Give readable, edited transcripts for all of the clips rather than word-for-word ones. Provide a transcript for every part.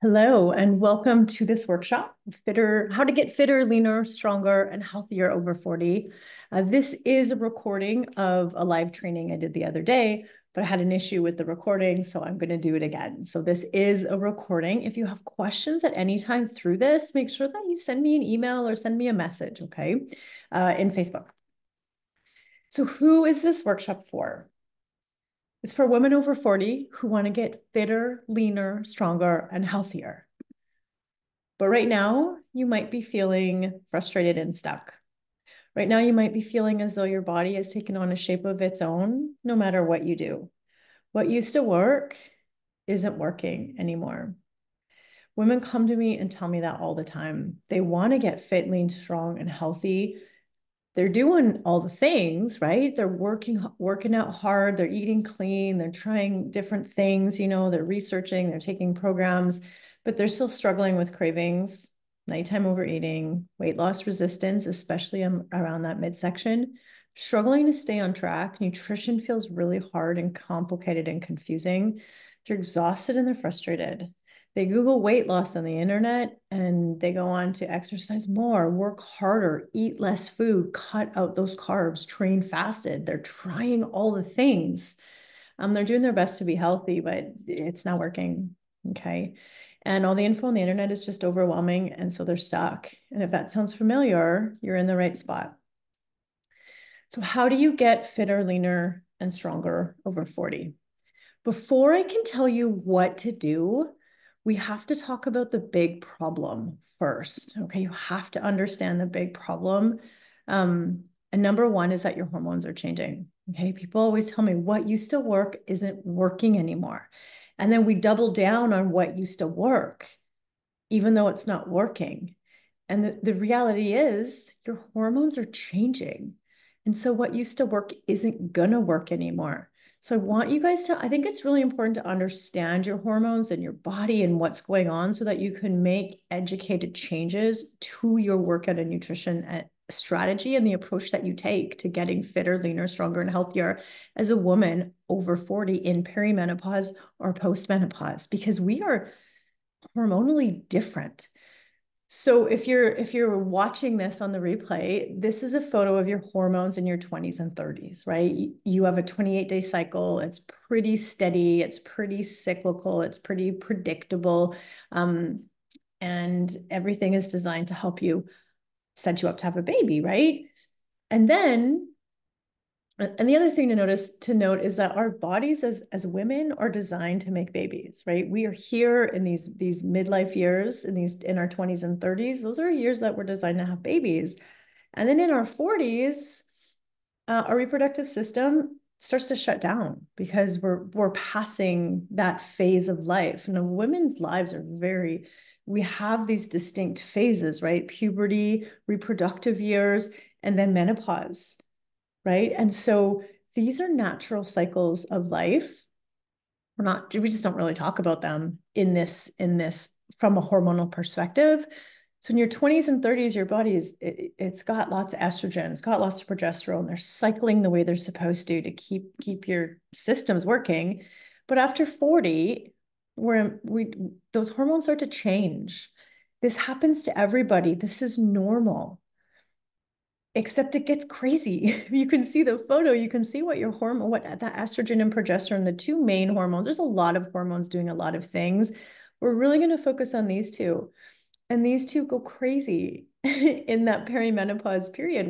Hello, and welcome to this workshop, how to get fitter, leaner, stronger, and healthier over 40. This is a recording of a live training I did the other day, but I had an issue with the recording, so I'm going to do it again. So this is a recording. If you have questions at any time through this, make sure that you send me an email or send me a message, okay, in Facebook. So who is this workshop for? It's for women over 40 who want to get fitter, leaner, stronger, and healthier. But right now, you might be feeling frustrated and stuck. Right now, you might be feeling as though your body has taken on a shape of its own, no matter what you do. What used to work isn't working anymore. Women come to me and tell me that all the time. They want to get fit, lean, strong, and healthy. They're doing all the things, right? They're working out hard, they're eating clean, they're trying different things, they're researching, they're taking programs, but they're still struggling with cravings, nighttime overeating, weight loss resistance, especially around that midsection, struggling to stay on track. Nutrition feels really hard and complicated and confusing. They're exhausted and they're frustrated. They Google weight loss on the internet and they go on to exercise more, work harder, eat less food, cut out those carbs, train fasted. They're trying all the things. They're doing their best to be healthy, but it's not working. Okay. And all the info on the internet is just overwhelming. And so they're stuck. And if that sounds familiar, you're in the right spot. So, how do you get fitter, leaner, and stronger over 40? Before I can tell you what to do, we have to talk about the big problem first. Okay, you have to understand the big problem. And number one is that your hormones are changing. Okay, people always tell me what used to work isn't working anymore. And then we double down on what used to work, even though it's not working. And the reality is your hormones are changing. And so what used to work isn't going to work anymore. So I want you guys to, I think it's really important to understand your hormones and your body and what's going on so that you can make educated changes to your workout and nutrition strategy and the approach that you take to getting fitter, leaner, stronger, and healthier as a woman over 40 in perimenopause or postmenopause, because we are hormonally different. So if you're watching this on the replay, this is a photo of your hormones in your 20s and 30s, right? You have a 28-day cycle. It's pretty steady. It's pretty cyclical. It's pretty predictable. And everything is designed to help you set you up to have a baby, right? And then and the other thing to note is that our bodies as women are designed to make babies, right? We are here in these midlife years, in our 20s and 30s. Those are years that we're designed to have babies. And then in our 40s, our reproductive system starts to shut down because we're passing that phase of life. And women's lives are we have these distinct phases, right? Puberty, reproductive years, and then menopause, right? And so these are natural cycles of life. We just don't really talk about them in this from a hormonal perspective. So in your 20s and 30s, your body it's got lots of estrogen, it's got lots of progesterone. They're cycling the way they're supposed to keep your systems working. But after 40, where we those hormones start to change. This happens to everybody. This is normal, except it gets crazy. You can see the photo, you can see what that estrogen and progesterone, the two main hormones. There's a lot of hormones doing a lot of things. We're really going to focus on these two. And these two go crazy in that perimenopause period,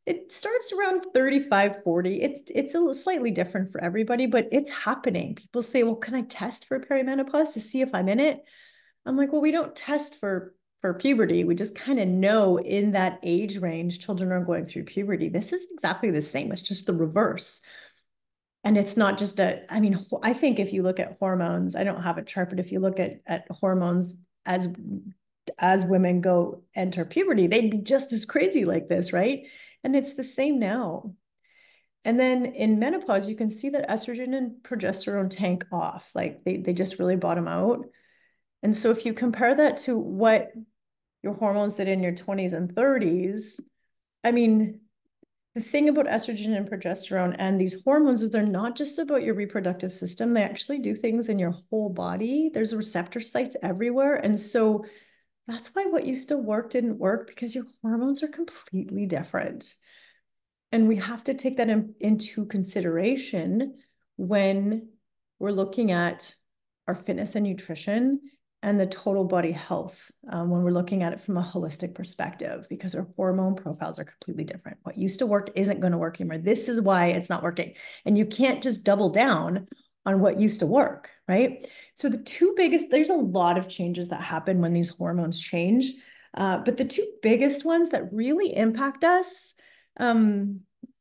it starts around 35, 40. It's a slightly different for everybody, but it's happening. People say, well, can I test for perimenopause to see if I'm in it? I'm like, well, we don't test for puberty. We just kind of know in that age range, children are going through puberty. This is exactly the same. It's just the reverse. And it's not just I mean, I think if you look at hormones, I don't have a chart, but if you look at hormones as women enter puberty, they'd be just as crazy like this, right? And it's the same now. And then in menopause, you can see that estrogen and progesterone tank off. Like they just really bottom out. And so if you compare that to what your hormones did in your 20s and 30s, I mean, The thing about estrogen and progesterone and these hormones is they're not just about your reproductive system. They actually do things in your whole body. There's receptor sites everywhere. And so that's why what used to work didn't work, because your hormones are completely different. And we have to take that into consideration when we're looking at our fitness and nutrition and the total body health, when we're looking at it from a holistic perspective, because our hormone profiles are completely different. What used to work isn't going to work anymore. This is why it's not working. And you can't just double down on what used to work, right? So the two biggest, there's a lot of changes that happen when these hormones change. But the two biggest ones that really impact us these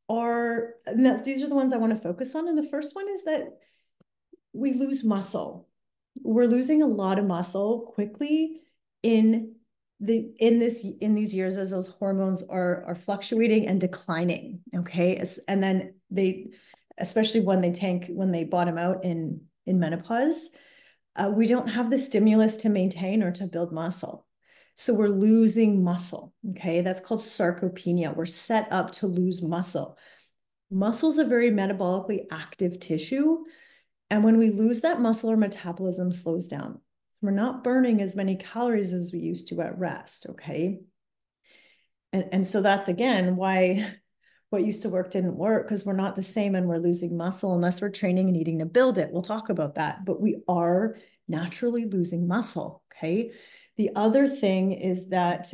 are the ones I want to focus on. And the first one is that we lose muscle. We're losing a lot of muscle quickly in these years as those hormones are fluctuating and declining. Okay. And then especially when they bottom out in menopause, we don't have the stimulus to maintain or to build muscle. So we're losing muscle. Okay. That's called sarcopenia. We're set up to lose muscle. Muscle is a very metabolically active tissue. And when we lose that muscle, our metabolism slows down. We're not burning as many calories as we used to at rest. Okay. And so that's again why what used to work didn't work, because we're not the same and we're losing muscle unless we're training and eating to build it. We'll talk about that, but we are naturally losing muscle. Okay. The other thing is that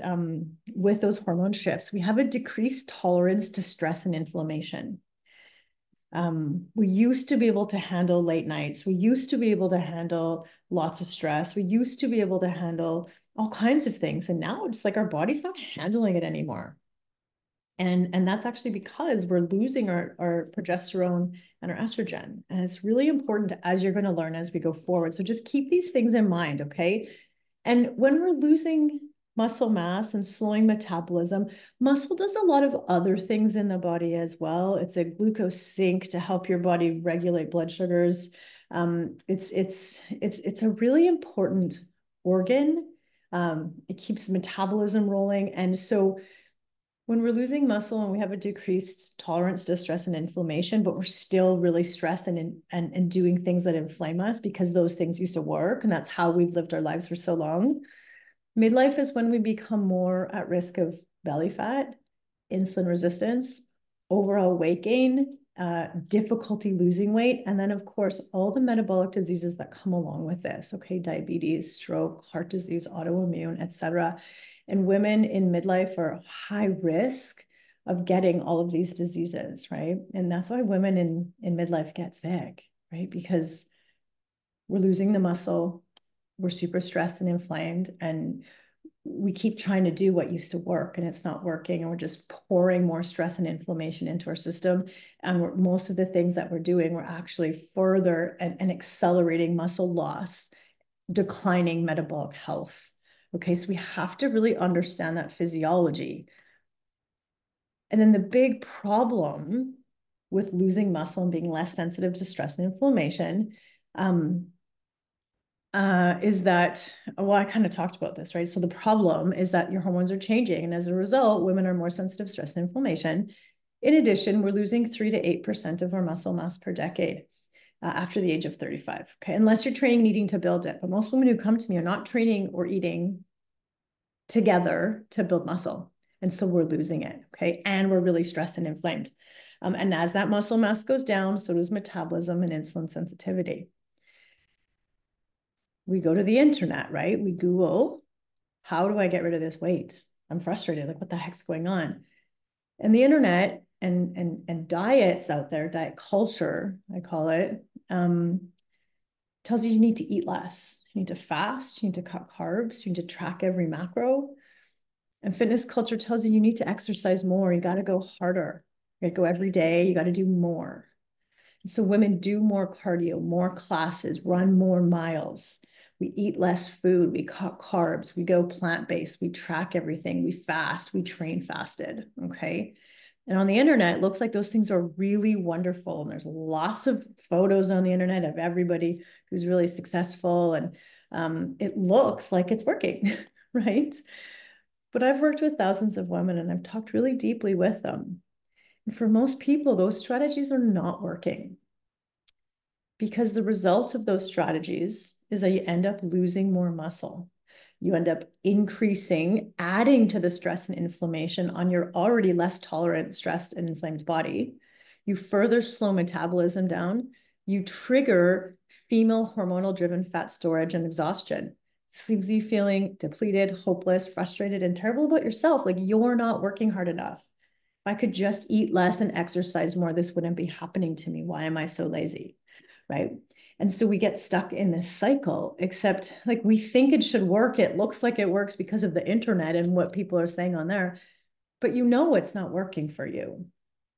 with those hormone shifts, we have a decreased tolerance to stress and inflammation. We used to be able to handle late nights. We used to be able to handle lots of stress. We used to be able to handle all kinds of things. And now it's like our body's not handling it anymore. And that's actually because we're losing our progesterone and our estrogen. And it's really important as you're going to learn as we go forward. So just keep these things in mind, okay? And when we're losing muscle mass and slowing metabolism, muscle does a lot of other things in the body as well. It's a glucose sink to help your body regulate blood sugars. It's a really important organ. It keeps metabolism rolling. And so when we're losing muscle and we have a decreased tolerance to stress and inflammation, but we're still really stressed and doing things that inflame us because those things used to work, and that's how we've lived our lives for so long. Midlife is when we become more at risk of belly fat, insulin resistance, overall weight gain, difficulty losing weight, and then of course all the metabolic diseases that come along with this. Okay, diabetes, stroke, heart disease, autoimmune, etc. And women in midlife are high risk of getting all of these diseases, right? And that's why women in midlife get sick, right? Because we're losing the muscle, we're super stressed and inflamed, and we keep trying to do what used to work and it's not working, and we're just pouring more stress and inflammation into our system. And most of the things that we're doing, we're actually further and accelerating muscle loss, declining metabolic health. Okay, so we have to really understand that physiology. And then the big problem with losing muscle and being less sensitive to stress and inflammation is that, well, I kind of talked about this, right? So the problem is that your hormones are changing. And as a result, women are more sensitive to stress and inflammation. In addition, we're losing 3 to 8% of our muscle mass per decade after the age of 35. Okay, unless you're training and eating to build it. But most women who come to me are not training or eating together to build muscle. And so we're losing it. Okay, and we're really stressed and inflamed. And as that muscle mass goes down, so does metabolism and insulin sensitivity. We go to the internet, right? We Google, how do I get rid of this weight? I'm frustrated. Like, what the heck's going on? And the internet and diets out there, diet culture, I call it, tells you need to eat less. You need to fast. You need to cut carbs. You need to track every macro. And fitness culture tells you need to exercise more. You got to go harder. You got to go every day. You got to do more. So women do more cardio, more classes, run more miles. We eat less food. We cut carbs. We go plant-based. We track everything. We fast. We train fasted. Okay. And on the internet, it looks like those things are really wonderful. And there's lots of photos on the internet of everybody who's really successful. And it looks like it's working, right? But I've worked with thousands of women and I've talked really deeply with them. For most people, those strategies are not working because the result of those strategies is that you end up losing more muscle. You end up increasing, adding to the stress and inflammation on your already less tolerant, stressed, and inflamed body. You further slow metabolism down. You trigger female hormonal driven fat storage and exhaustion. This leaves you feeling depleted, hopeless, frustrated, and terrible about yourself. Like you're not working hard enough. If I could just eat less and exercise more, this wouldn't be happening to me. Why am I so lazy? Right. And so we get stuck in this cycle, except like we think it should work. It looks like it works because of the internet and what people are saying on there, but you know it's not working for you,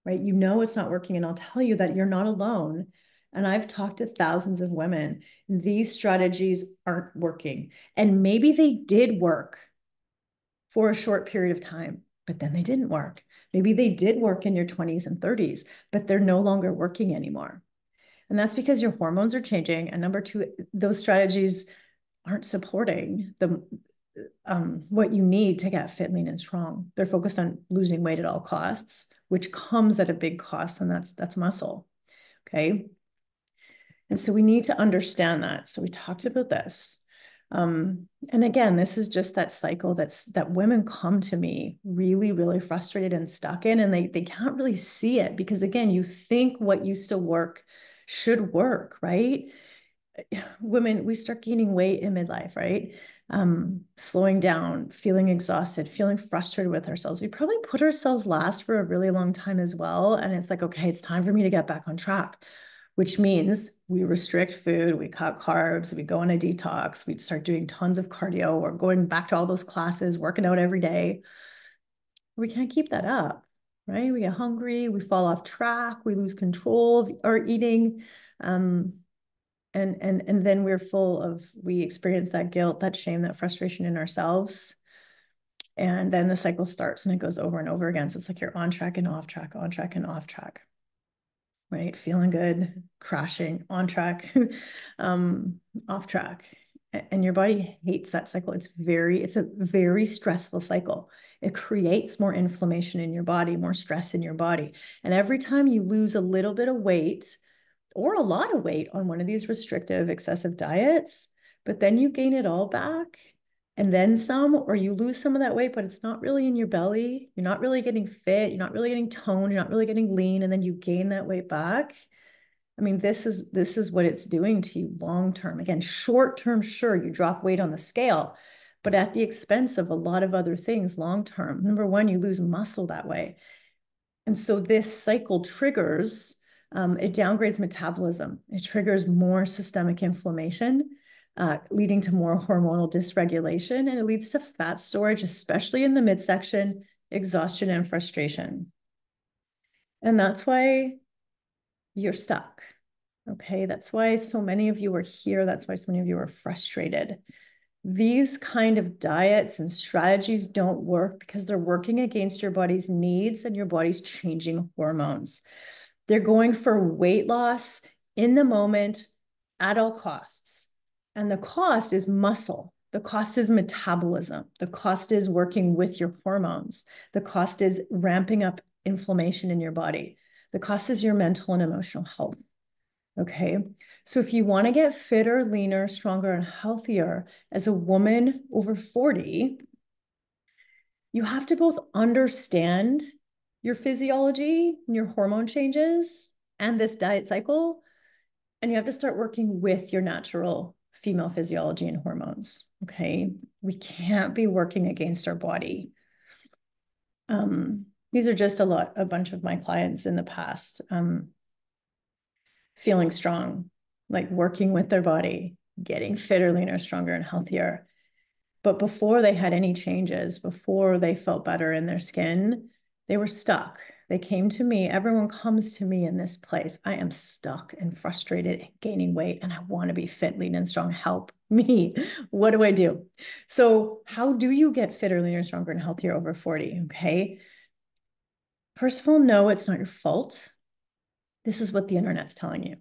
right? You know it's not working. And I'll tell you that you're not alone. And I've talked to thousands of women. These strategies aren't working. And maybe they did work for a short period of time, but then they didn't work. Maybe they did work in your 20s and 30s, but they're no longer working anymore. And that's because your hormones are changing. And number two, those strategies aren't supporting the what you need to get fit, lean, and strong. They're focused on losing weight at all costs, which comes at a big cost, and that's muscle. Okay. And so we need to understand that. So we talked about this. And again, this is just that cycle that women come to me really, really frustrated and stuck in, and they can't really see it because again, you think what used to work should work, right? Women, we start gaining weight in midlife, right? Slowing down, feeling exhausted, feeling frustrated with ourselves. We probably put ourselves last for a really long time as well. And it's like, okay, it's time for me to get back on track, which means we restrict food, we cut carbs, we go on a detox, we start doing tons of cardio or going back to all those classes, working out every day. We can't keep that up, right? We get hungry, we fall off track, we lose control of our eating. And then we experience that guilt, that shame, that frustration in ourselves. And then the cycle starts and it goes over and over again. So it's like you're on track and off track, on track and off track, right? Feeling good, crashing, on track, off track. And your body hates that cycle. It's a very stressful cycle. It creates more inflammation in your body, more stress in your body. And every time you lose a little bit of weight, or a lot of weight on one of these restrictive, excessive diets, but then you gain it all back and then some, or you lose some of that weight, but it's not really in your belly. You're not really getting fit. You're not really getting toned. You're not really getting lean. And then you gain that weight back. I mean, this is what it's doing to you long term. Again, short term, sure, you drop weight on the scale, but at the expense of a lot of other things long term. Number one, you lose muscle that way. And so this cycle triggers it downgrades metabolism. It triggers more systemic inflammation, leading to more hormonal dysregulation, and it leads to fat storage, especially in the midsection, exhaustion, and frustration. And that's why you're stuck. Okay, that's why so many of you are here. That's why so many of you are frustrated. These kind of diets and strategies don't work because they're working against your body's needs and your body's changing hormones. They're going for weight loss in the moment at all costs. And the cost is muscle. The cost is metabolism. The cost is working with your hormones. The cost is ramping up inflammation in your body. The cost is your mental and emotional health. Okay. So if you want to get fitter, leaner, stronger, and healthier as a woman over 40, you have to both understand your physiology and your hormone changes and this diet cycle. And you have to start working with your natural female physiology and hormones. Okay. We can't be working against our body. These are just a bunch of my clients in the past, feeling strong, like working with their body, getting fitter, leaner, stronger, and healthier. But before they had any changes, before they felt better in their skin, they were stuck. They came to me. Everyone comes to me in this place. I am stuck and frustrated, gaining weight, and I want to be fit, lean, and strong. Help me. What do I do? So how do you get fitter, leaner, stronger, and healthier over 40? Okay. First of all, no, it's not your fault. This is what the internet's telling you.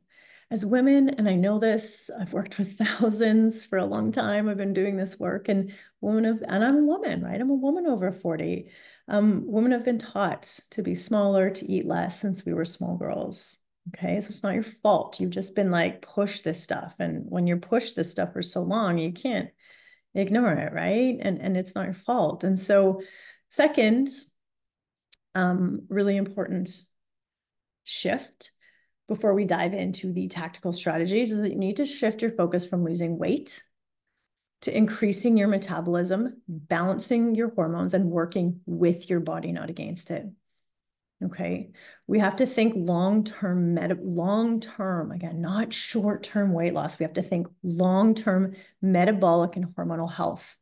As women, and I know this, I've worked with thousands for a long time. I've been doing this work, and I'm a woman, right? I'm a woman over 40. Women have been taught to be smaller, to eat less since we were small girls. Okay, so it's not your fault. You've just been like, push this stuff. And when you're pushed this stuff for so long, you can't ignore it, right? And it's not your fault. And so, second, really important shift before we dive into the tactical strategies is that you need to shift your focus from losing weight to increasing your metabolism, balancing your hormones, and working with your body, not against it. Okay. We have to think long-term, again, not short-term weight loss. We have to think long-term metabolic and hormonal health,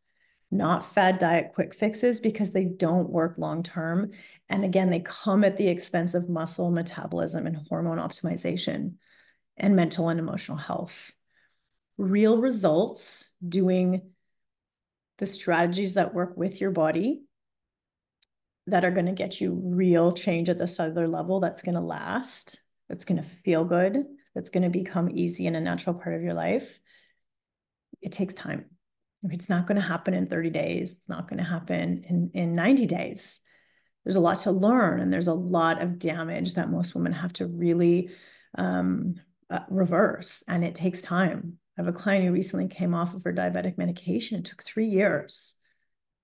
not fad diet quick fixes, because they don't work long-term. And again, they come at the expense of muscle metabolism and hormone optimization and mental and emotional health. Real results doing the strategies that work with your body that are going to get you real change at the cellular level that's going to last, that's going to feel good, that's going to become easy and a natural part of your life. It takes time. It's not going to happen in 30 days. It's not going to happen in 90 days. There's a lot to learn, and there's a lot of damage that most women have to really reverse, and it takes time. I have a client who recently came off of her diabetic medication. It took 3 years.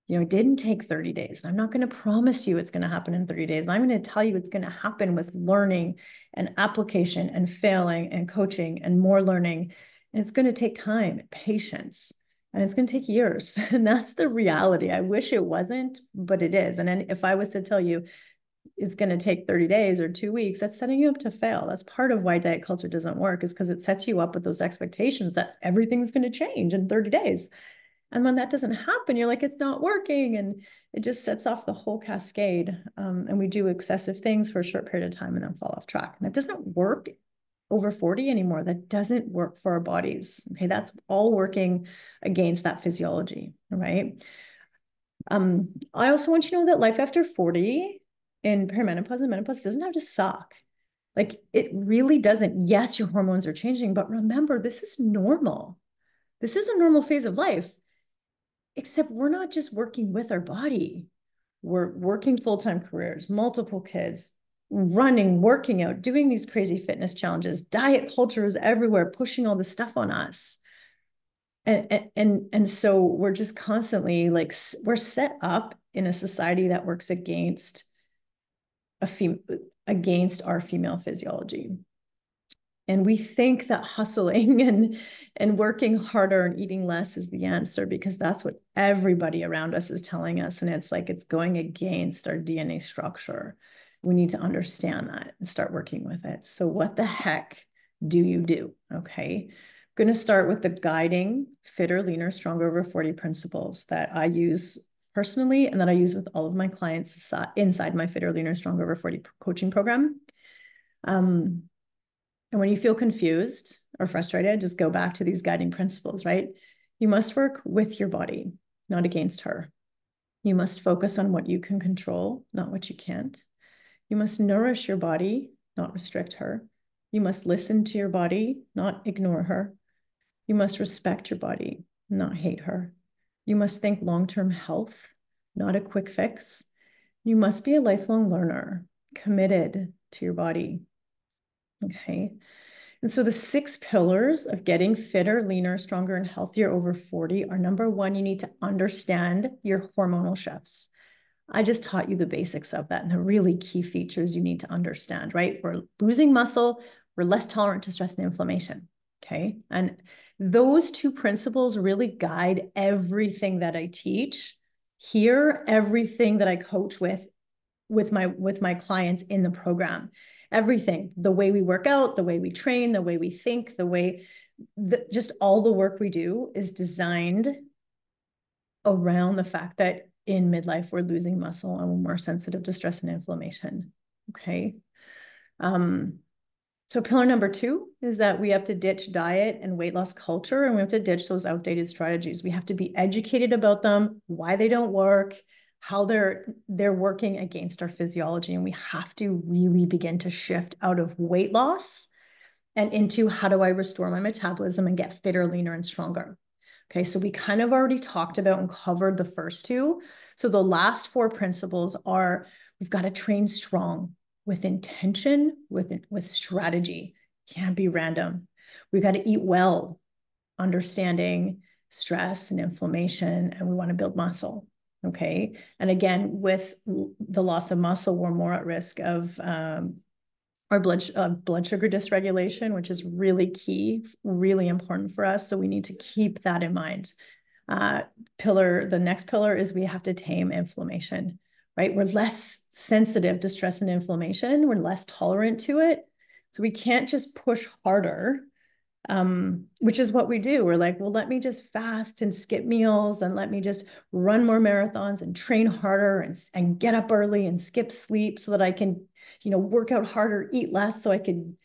It didn't take 30 days. And I'm not going to promise you it's going to happen in 30 days. I'm going to tell you it's going to happen with learning and application and failing and coaching and more learning. And it's going to take time, patience, and it's going to take years. And that's the reality. I wish it wasn't, but it is. And then if I was to tell you it's going to take 30 days or 2 weeks, that's setting you up to fail. That's part of why diet culture doesn't work, is because it sets you up with those expectations that everything's going to change in 30 days. And when that doesn't happen, you're like, it's not working. And it just sets off the whole cascade. And we do excessive things for a short period of time and then fall off track. And that doesn't work over 40 anymore. That doesn't work for our bodies. Okay. That's all working against that physiology. Right. I also want you to know that life after 40 in perimenopause and menopause doesn't have to suck. Like, it really doesn't. Yes, your hormones are changing, but remember, this is normal. This is a normal phase of life. Except we're not just working with our body. We're working full-time careers, multiple kids, running, working out, doing these crazy fitness challenges. Diet culture is everywhere, pushing all this stuff on us. And so we're just constantly like, we're set up in a society that works against our female physiology. And we think that hustling and working harder and eating less is the answer, because that's what everybody around us is telling us. And it's like, it's going against our DNA structure. We need to understand that and start working with it. So what the heck do you do? Okay. I'm going to start with the guiding fitter, leaner, stronger over 40 principles that I use personally and that I use with all of my clients inside my fitter, leaner, stronger over 40 coaching program. And when you feel confused or frustrated, just go back to these guiding principles, right? You must work with your body, not against her. You must focus on what you can control, not what you can't. You must nourish your body, not restrict her. You must listen to your body, not ignore her. You must respect your body, not hate her. You must think long-term health, not a quick fix. You must be a lifelong learner, committed to your body. Okay. And so the 6 pillars of getting fitter, leaner, stronger, and healthier over 40 are: number 1, you need to understand your hormonal shifts. I just taught you the basics of that and the really key features you need to understand, right? We're losing muscle, we're less tolerant to stress and inflammation. Okay. And those 2 principles really guide everything that I teach here, everything that I coach with my clients in the program. Everything, the way we work out, the way we train, the way we think, just all the work we do is designed around the fact that in midlife, we're losing muscle and we're more sensitive to stress and inflammation. Okay. So pillar number 2 is that we have to ditch diet and weight loss culture, and we have to ditch those outdated strategies. We have to be educated about them, why they don't work, how they're working against our physiology. And we have to really begin to shift out of weight loss and into, how do I restore my metabolism and get fitter, leaner, and stronger? Okay, so we kind of already talked about and covered the first two. So the last four principles are we've got to train strong with intention, with strategy. Can't be random. We've got to eat well, understanding stress and inflammation, and we want to build muscle. Okay. And again, with the loss of muscle, we're more at risk of our blood sugar dysregulation, which is really key, really important for us. So we need to keep that in mind. The next pillar is we have to tame inflammation, right? We're less sensitive to stress and inflammation. We're less tolerant to it. So we can't just push harder, which is what we do. We're like, well, let me just fast and skip meals, and let me just run more marathons and train harder and get up early and skip sleep so that I can, work out harder, eat less so I could,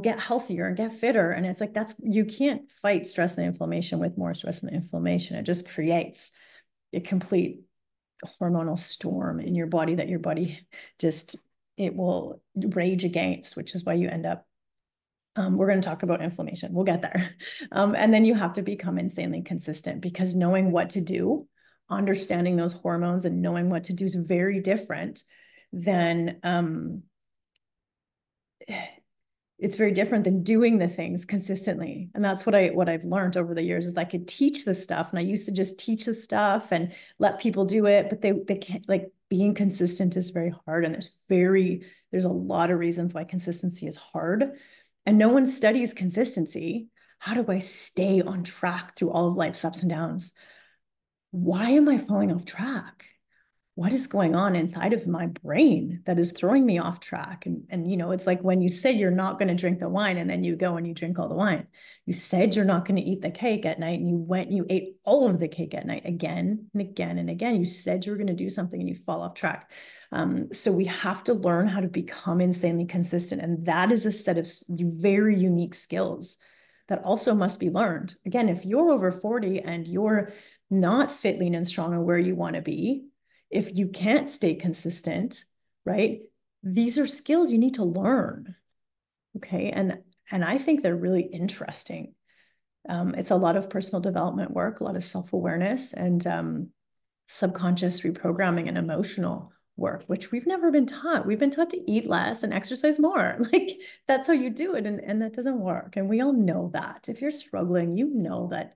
get healthier and get fitter. And it's like, you can't fight stress and inflammation with more stress and inflammation. It just creates a complete hormonal storm in your body that your body it will rage against, which is why you end up we're going to talk about inflammation. We'll get there. And then you have to become insanely consistent, because knowing what to do, understanding those hormones and knowing what to do is very different than it's very different than doing the things consistently. And that's what I've learned over the years is I could teach the stuff, and I used to just teach the stuff and let people do it, but they can't, like, being consistent is very hard. And there's a lot of reasons why consistency is hard, and no one studies consistency. How do I stay on track through all of life's ups and downs? Why am I falling off track? What is going on inside of my brain that is throwing me off track? And it's like when you say you're not going to drink the wine, and then you go and you drink all the wine. You said you're not going to eat the cake at night, and you went and you ate all of the cake at night again and again and again. You said you were going to do something and you fall off track. So we have to learn how to become insanely consistent. And that is a set of very unique skills that also must be learned. Again, if you're over 40 and you're not fit, lean, and strong and where you want to be, if you can't stay consistent, right? These are skills you need to learn. Okay. And I think they're really interesting. It's a lot of personal development work, a lot of self-awareness, and subconscious reprogramming and emotional work, which we've never been taught. We've been taught to eat less and exercise more. Like, that's how you do it. And that doesn't work. And we all know that. If you're struggling, you know that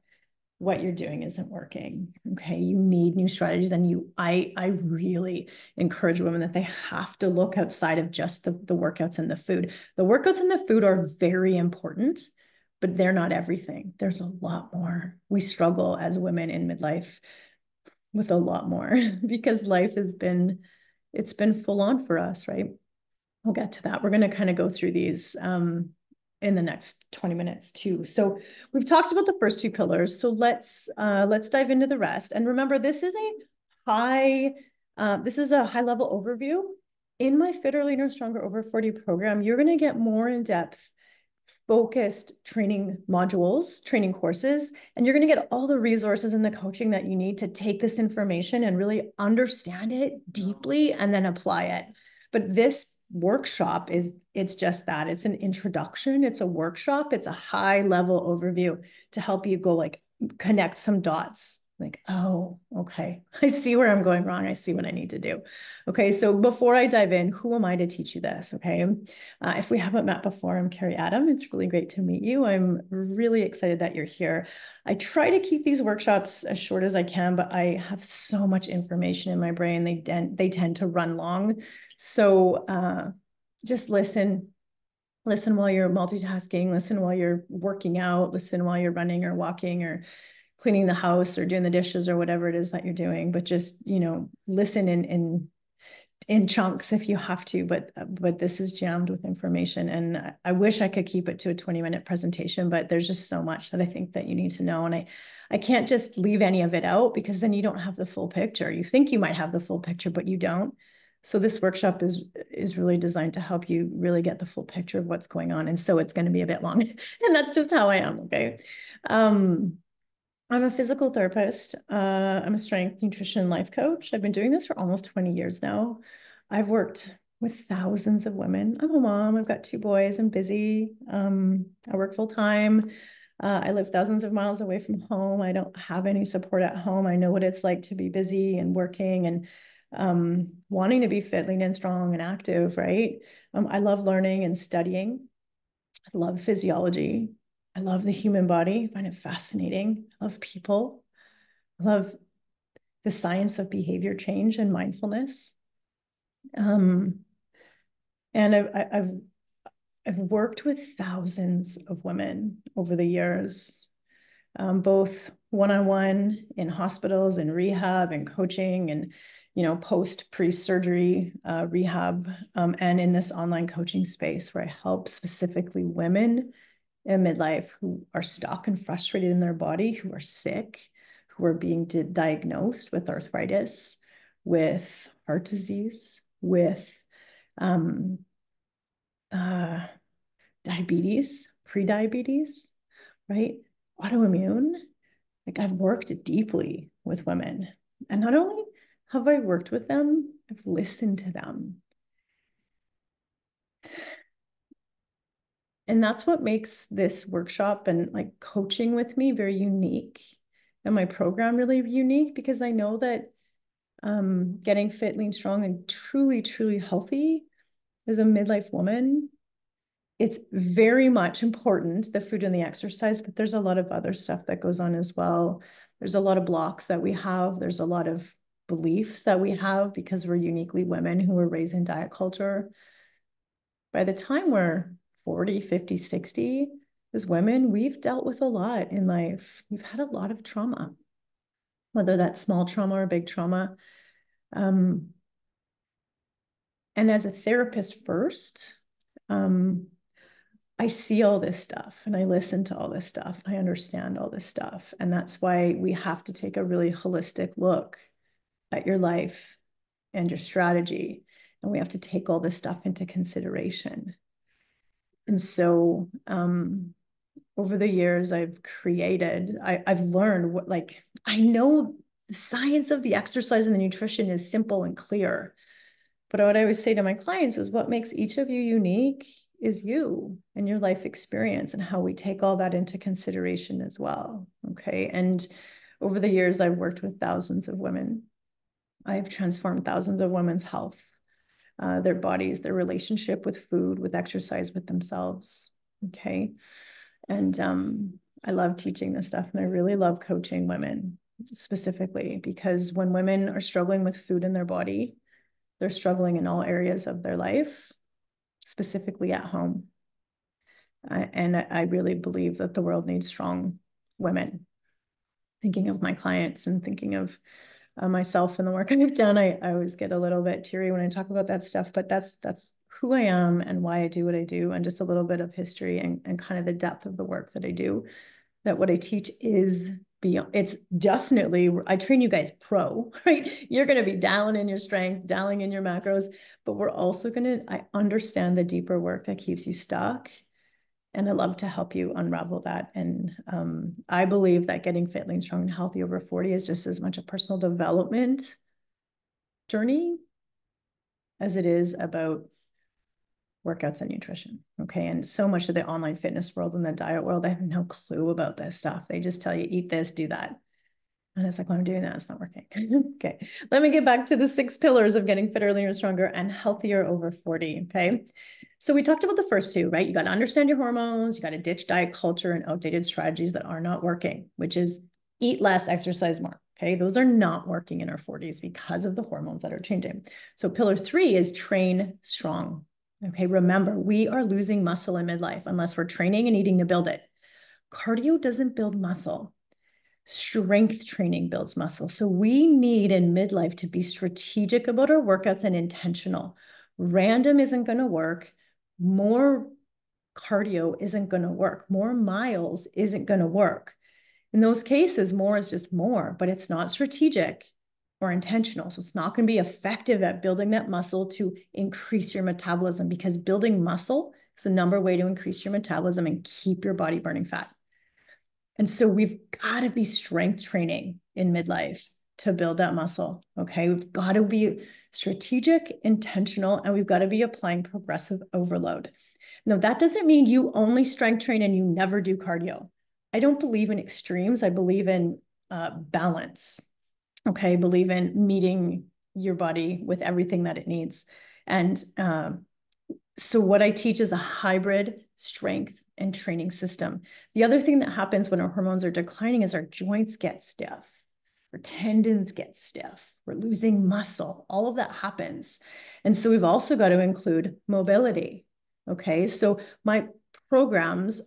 what you're doing isn't working. Okay. You need new strategies. And I really encourage women that they have to look outside of just the workouts and the food. The workouts and the food are very important, but they're not everything. There's a lot more. We struggle as women in midlife with a lot more because life it's been full on for us, right? We'll get to that. We're going to kind of go through these in the next 20 minutes too. So we've talked about the first two pillars. So let's dive into the rest. And remember, this is a high level overview. In my Fitter, Leaner, Stronger Over 40 program, you're going to get more in-depth, focused training modules, training courses, and you're going to get all the resources and the coaching that you need to take this information and really understand it deeply and then apply it. But this workshop it's just that. It's an introduction. It's a workshop. It's a high level overview to help you go like connect some dots. Like, oh, okay. I see where I'm going wrong. I see what I need to do. Okay. So before I dive in, who am I to teach you this? Okay. If we haven't met before, I'm Carrie Adam. It's really great to meet you. I'm really excited that you're here. I try to keep these workshops as short as I can, but I have so much information in my brain. They tend to run long. So just listen while you're multitasking, listen while you're working out, listen while you're running or walking or cleaning the house or doing the dishes or whatever it is that you're doing. But just, listen in chunks if you have to, but this is jammed with information. And I wish I could keep it to a 20-minute presentation, but there's just so much that I think that you need to know. And I can't just leave any of it out, because then you don't have the full picture. You think you might have the full picture, but you don't. So this workshop is really designed to help you really get the full picture of what's going on. And so it's going to be a bit long and that's just how I am. Okay. I'm a physical therapist. I'm a strength, nutrition, life coach. I've been doing this for almost 20 years now. I've worked with thousands of women. I'm a mom. I've got 2 boys. I'm busy. I work full time. I live thousands of miles away from home. I don't have any support at home. I know what it's like to be busy and working and wanting to be fit, lean, and strong and active, right? I love learning and studying. I love physiology. I love the human body. I find it fascinating. I love people. I love the science of behavior change and mindfulness. Um, and I've worked with thousands of women over the years, both one-on-one in hospitals and rehab and coaching and, post pre-surgery rehab, and in this online coaching space where I help specifically women in midlife who are stuck and frustrated in their body, who are sick, who are being diagnosed with arthritis, with heart disease, with uh, diabetes, pre-diabetes, right? Autoimmune. Like I've worked deeply with women. And not only have I worked with them, I've listened to them. And that's what makes this workshop and like coaching with me very unique and my program really unique, because I know that getting fit, lean, strong, and truly, truly healthy as a midlife woman, it's very much important, the food and the exercise, but there's a lot of other stuff that goes on as well. There's a lot of blocks that we have. There's a lot of beliefs that we have because we're uniquely women who were raised in diet culture. By the time we're 40, 50, 60, as women, we've dealt with a lot in life. We've had a lot of trauma, whether that's small trauma or big trauma. And as a therapist first, I see all this stuff and I listen to all this stuff and I understand all this stuff. And that's why we have to take a really holistic look at your life and your strategy. And we have to take all this stuff into consideration. And so over the years, I've learned what, like, I know the science of the exercise and the nutrition is simple and clear. But what I always say to my clients is what makes each of you unique is you and your life experience and how we take all that into consideration as well. Okay. And over the years, I've worked with thousands of women. I've transformed thousands of women's health, their bodies, their relationship with food, with exercise, with themselves. Okay. And I love teaching this stuff and I really love coaching women specifically because when women are struggling with food in their body, they're struggling in all areas of their life, specifically at home. And I really believe that the world needs strong women. Thinking of my clients and thinking of myself and the work I've done, I always get a little bit teary when I talk about that stuff, but that's who I am and why I do what I do, and just a little bit of history and kind of the depth of the work that I do. That what I teach is beyond, it's definitely, I train you guys pro, right? You're going to be dialing in your strength, dialing in your macros, but we're also I understand the deeper work that keeps you stuck. And I love to help you unravel that. And I believe that getting fit, lean, strong, and healthy over 40 is just as much a personal development journey as it is about workouts and nutrition. Okay. And so much of the online fitness world and the diet world, they have no clue about this stuff. They just tell you, eat this, do that. And it's like, well, I'm doing that. It's not working. Okay. Let me get back to the 6 pillars of getting fitter, leaner, stronger, and healthier over 40. Okay. So we talked about the first 2, right? You got to understand your hormones. You got to ditch diet culture and outdated strategies that are not working, which is eat less, exercise more. Okay. Those are not working in our 40s because of the hormones that are changing. So pillar 3 is train strong. Okay. Remember, we are losing muscle in midlife unless we're training and eating to build it. Cardio doesn't build muscle. Strength training builds muscle. So we need in midlife to be strategic about our workouts and intentional. Random isn't going to work. More cardio isn't going to work. More miles isn't going to work. In those cases, more is just more, but it's not strategic or intentional. So it's not going to be effective at building that muscle to increase your metabolism, because building muscle is the number way to increase your metabolism and keep your body burning fat. And so we've got to be strength training in midlife to build that muscle. Okay. We've got to be strategic, intentional, and we've got to be applying progressive overload. Now, that doesn't mean you only strength train and you never do cardio. I don't believe in extremes. I believe in balance. Okay. I believe in meeting your body with everything that it needs. And so what I teach is a hybrid strength and training system. The other thing that happens when our hormones are declining is our joints get stiff, our tendons get stiff, we're losing muscle, all of that happens. And so we've also got to include mobility. Okay, so my programs,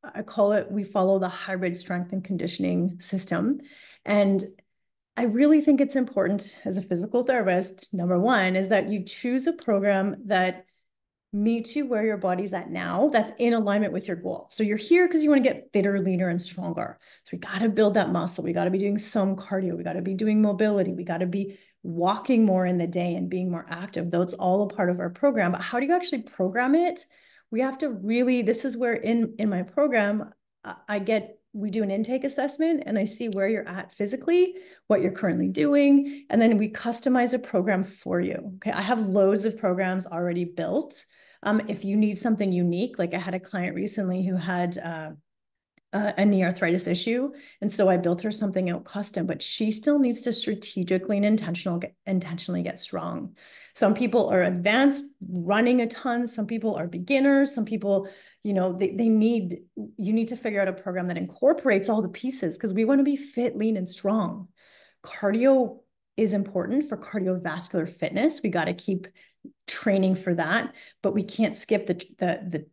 I call it, we follow the hybrid strength and conditioning system. And I really think it's important as a physical therapist, number one, is that you choose a program that meet you where your body's at now, that's in alignment with your goal. So you're here because you want to get fitter, leaner, and stronger. So we got to build that muscle. We got to be doing some cardio. We got to be doing mobility. We got to be walking more in the day and being more active. That's all a part of our program. But how do you actually program it? We have to really, this is where in my program, we do an intake assessment and I see where you're at physically, what you're currently doing, and then we customize a program for you. Okay, I have loads of programs already built. If you need something unique, like I had a client recently who had a knee arthritis issue. And so I built her something out custom, but she still needs to strategically and intentionally get strong. Some people are advanced running a ton. Some people are beginners. Some people, you need to figure out a program that incorporates all the pieces because we want to be fit, lean, and strong. Cardio is important for cardiovascular fitness. We got to keep training for that, but we can't skip the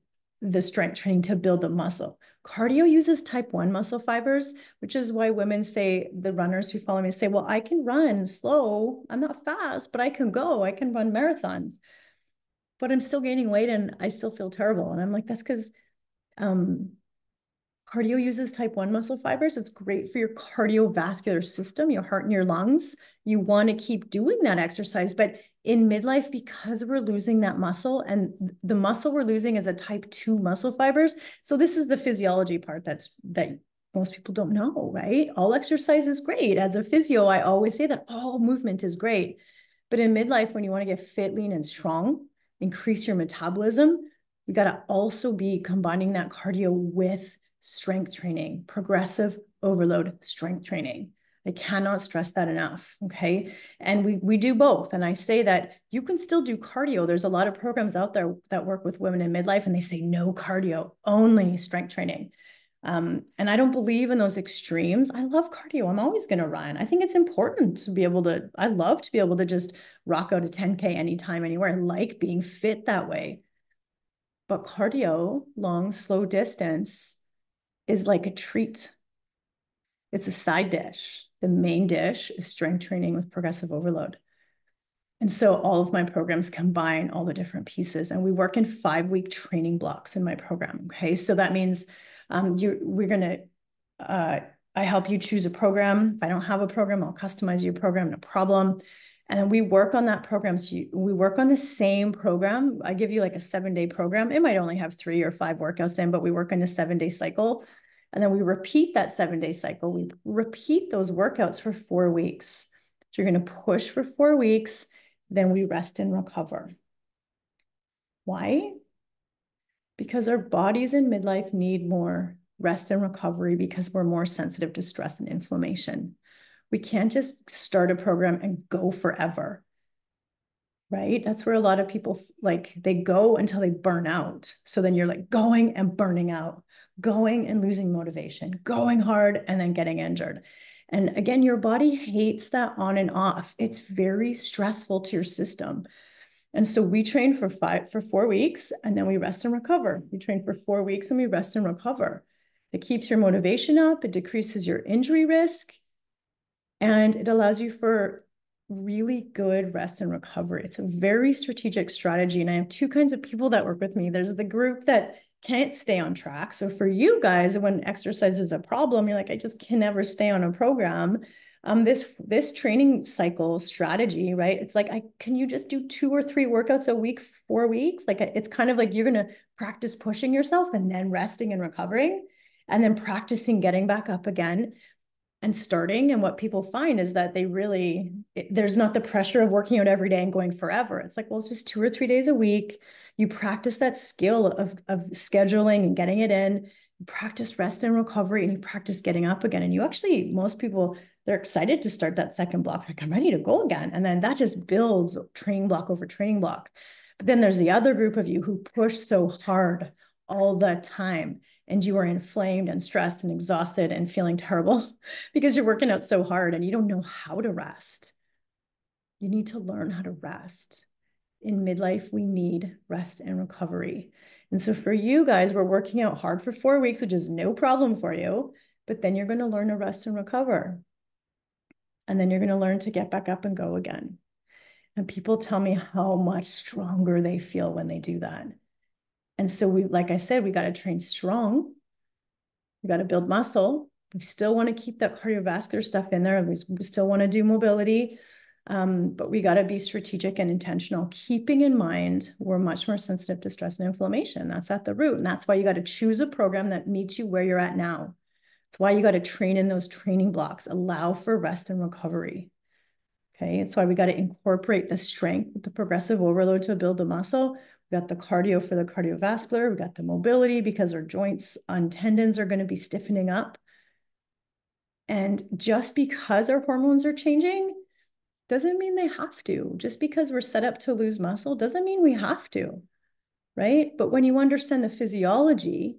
strength training to build the muscle. Cardio uses type 1 muscle fibers, which is why women say, the runners who follow me say, well, I can run slow. I'm not fast, but I can run marathons, but I'm still gaining weight and I still feel terrible. And I'm like, that's because cardio uses type 1 muscle fibers. It's great for your cardiovascular system, your heart and your lungs. You want to keep doing that exercise. But in midlife, because we're losing that muscle, and the muscle we're losing is a type 2 muscle fibers. So this is the physiology part that most people don't know, right? All exercise is great. As a physio, I always say that all movement is great. But in midlife, when you want to get fit, lean, and strong, increase your metabolism, we got to also be combining that cardio with strength training, progressive overload strength training. I cannot stress that enough. Okay. And we do both. And I say that you can still do cardio. There's a lot of programs out there that work with women in midlife and they say no cardio, only strength training. And I don't believe in those extremes. I love cardio. I'm always going to run. I think it's important to be able to, I love to be able to just rock out a 10K anytime, anywhere. I like being fit that way. But cardio, long, slow distance, is like a treat. It's a side dish. The main dish is strength training with progressive overload. And so all of my programs combine all the different pieces, and we work in 5-week training blocks in my program. Okay, so that means I help you choose a program. If I don't have a program, I'll customize your program, no problem. And then we work on that program. So we work on the same program. I give you like a 7-day program. It might only have 3 or 5 workouts in, but we work in a 7-day cycle. And then we repeat that 7-day cycle. We repeat those workouts for 4 weeks. So you're going to push for 4 weeks, then we rest and recover. Why? Because our bodies in midlife need more rest and recovery because we're more sensitive to stress and inflammation. We can't just start a program and go forever, right? That's where a lot of people they go until they burn out. So then you're like going and burning out, going and losing motivation, going hard and then getting injured. And again, your body hates that on and off. It's very stressful to your system. And so we train for 4 weeks and then we rest and recover. We train for 4 weeks and we rest and recover. It keeps your motivation up. It decreases your injury risk. And it allows you for really good rest and recovery. It's a very strategic strategy. And I have 2 kinds of people that work with me. There's the group that can't stay on track. So for you guys, when exercise is a problem, you're like, I just can never stay on a program. This training cycle strategy, right? It's like, can you just do 2 or 3 workouts a week, 4 weeks? Like it's kind of like you're going to practice pushing yourself and then resting and recovering and then practicing getting back up again and starting. And what people find is that there's not the pressure of working out every day and going forever. It's like, well, it's just 2 or 3 days a week. You practice that skill of scheduling and getting it in. you practice rest and recovery, and you practice getting up again. And you actually, most people, they're excited to start that second block. Like, I'm ready to go again. And then that just builds training block over training block. But then there's the other group of you who push so hard all the time, and you are inflamed and stressed and exhausted and feeling terrible because you're working out so hard and you don't know how to rest. You need to learn how to rest. In midlife, we need rest and recovery. And so for you guys, we're working out hard for 4 weeks, which is no problem for you, but then you're going to learn to rest and recover. And then you're going to learn to get back up and go again. And people tell me how much stronger they feel when they do that. And so like I said, we got to train strong. We got to build muscle. We still want to keep that cardiovascular stuff in there. We still want to do mobility. But we got to be strategic and intentional, keeping in mind we're much more sensitive to stress and inflammation. That's at the root. And that's why you got to choose a program that meets you where you're at now. It's why you got to train in those training blocks, allow for rest and recovery. Okay, it's why we got to incorporate the strength with the progressive overload to build the muscle. We got the cardio for the cardiovascular. We got the mobility because our joints and tendons are going to be stiffening up. And just because our hormones are changing doesn't mean they have to. Just because we're set up to lose muscle doesn't mean we have to, right? But when you understand the physiology,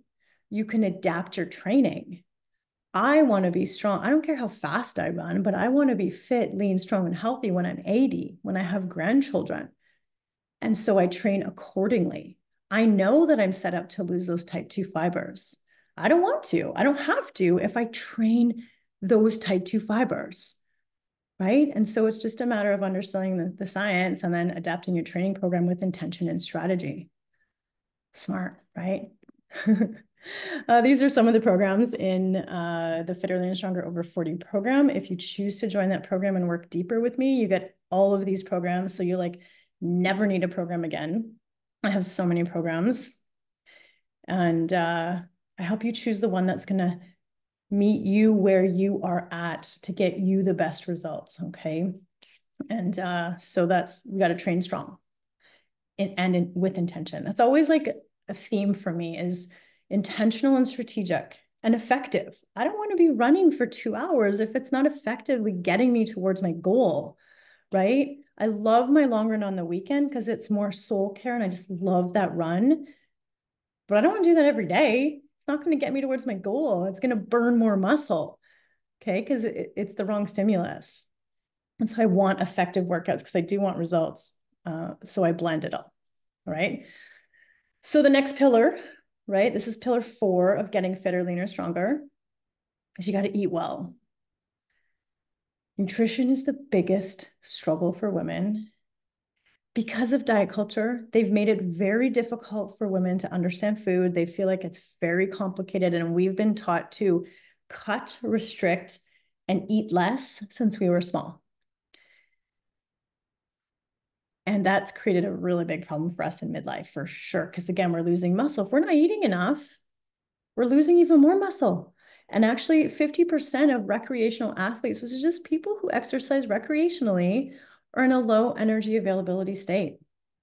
you can adapt your training. I want to be strong. I don't care how fast I run, but I want to be fit, lean, strong, and healthy when I'm 80, when I have grandchildren. And so I train accordingly. I know that I'm set up to lose those type 2 fibers. I don't want to. I don't have to if I train those type 2 fibers, right? And so it's just a matter of understanding the science and then adapting your training program with intention and strategy. Smart, right? These are some of the programs in the Fitter, Leaner, Stronger Over 40 program. If you choose to join that program and work deeper with me, you get all of these programs. So you like never need a program again. I have so many programs. And I help you choose the one that's going to meet you where you are at to get you the best results. Okay. And so we got to train strong and with intention. That's always like a theme for me is intentional and strategic and effective. I don't want to be running for 2 hours if it's not effectively getting me towards my goal, right? I love my long run on the weekend because it's more soul care and I just love that run. But I don't want to do that every day. It's not going to get me towards my goal. It's going to burn more muscle, okay? Because it's the wrong stimulus. And so I want effective workouts because I do want results. So I blend it all right? So the next pillar, right? This is pillar 4 of getting fitter, leaner, stronger, is you got to eat well. Nutrition is the biggest struggle for women. Because of diet culture, they've made it very difficult for women to understand food. They feel like it's very complicated. And we've been taught to cut, restrict, and eat less since we were small. And that's created a really big problem for us in midlife, for sure. Because again, we're losing muscle. If we're not eating enough, we're losing even more muscle. And actually, 50% of recreational athletes, which is just people who exercise recreationally, are in a low energy availability state,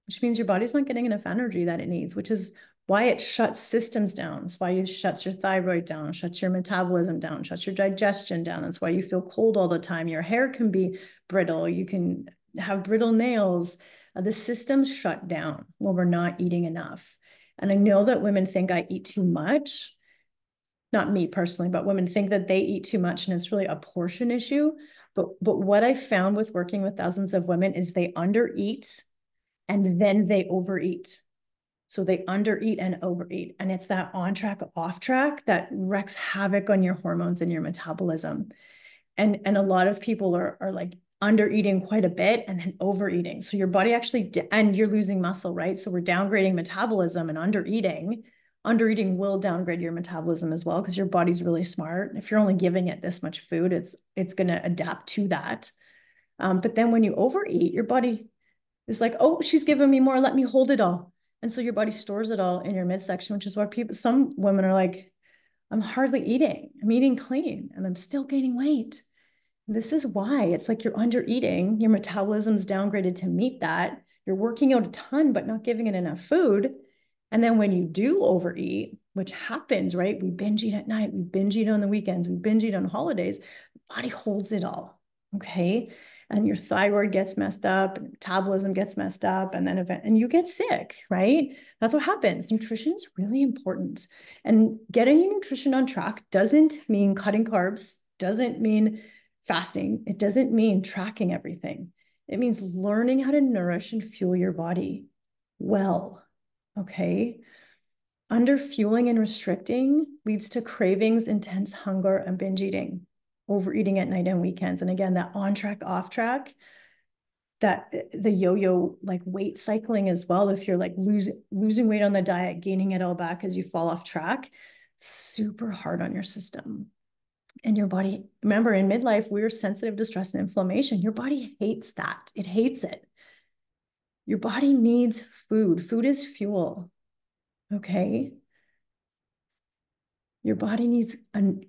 which means your body's not getting enough energy that it needs, which is why it shuts systems down. It's why it shuts your thyroid down, shuts your metabolism down, shuts your digestion down. That's why you feel cold all the time. Your hair can be brittle. You can have brittle nails. The system's shut down when we're not eating enough. And I know that women think I eat too much. Not me personally, but women think that they eat too much and it's really a portion issue. But what I found with working with thousands of women is they undereat and then they overeat. So they undereat and overeat. And it's that on track, off track that wreaks havoc on your hormones and your metabolism. And a lot of people are like undereating quite a bit and then overeating. So your body actually, and you're losing muscle, right? So we're downgrading metabolism and undereating. Undereating will downgrade your metabolism as well because your body's really smart. If you're only giving it this much food, it's going to adapt to that. But then when you overeat, your body is like, oh, she's giving me more. Let me hold it all. And so your body stores it all in your midsection, which is why some women are like, I'm hardly eating. I'm eating clean and I'm still gaining weight. This is why it's like you're under eating, your metabolism's downgraded to meet that. You're working out a ton, but not giving it enough food. And then when you do overeat, which happens, right? We binge eat at night, we binge eat on the weekends, we binge eat on holidays. The body holds it all, okay? And your thyroid gets messed up, and metabolism gets messed up, and you get sick, right? That's what happens. Nutrition is really important. And getting your nutrition on track doesn't mean cutting carbs, doesn't mean fasting. It doesn't mean tracking everything. It means learning how to nourish and fuel your body well, okay? Underfueling and restricting leads to cravings, intense hunger, and binge eating, overeating at night and weekends. And again, that on track, off track, that the yo-yo like weight cycling as well. If you're like losing weight on the diet, gaining it all back as you fall off track, super hard on your system and your body. Remember, in midlife, we're sensitive to stress and inflammation. Your body hates that. It hates it. Your body needs food. Food is fuel. Okay. Your body needs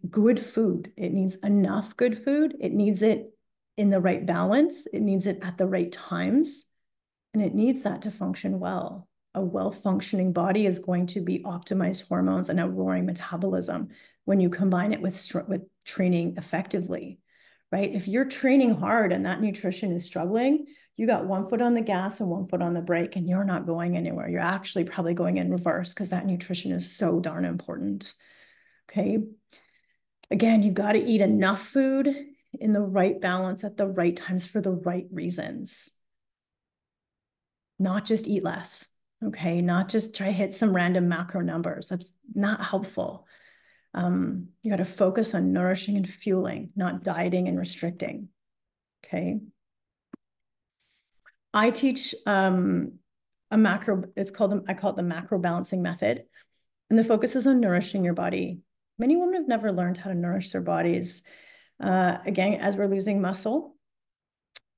good food. It needs enough good food. It needs it in the right balance. It needs it at the right times. And it needs that to function well. A well-functioning body is going to be optimized hormones and a roaring metabolism when you combine it with training effectively, right? If you're training hard and that nutrition is struggling, you got one foot on the gas and one foot on the brake, and you're not going anywhere. You're actually probably going in reverse because that nutrition is so darn important. Okay. Again, you got to eat enough food in the right balance at the right times for the right reasons. Not just eat less. Okay. Not just try to hit some random macro numbers. That's not helpful. You got to focus on nourishing and fueling, not dieting and restricting. Okay. I teach a macro, I call it the macro balancing method. And the focus is on nourishing your body. Many women have never learned how to nourish their bodies. Again, as we're losing muscle,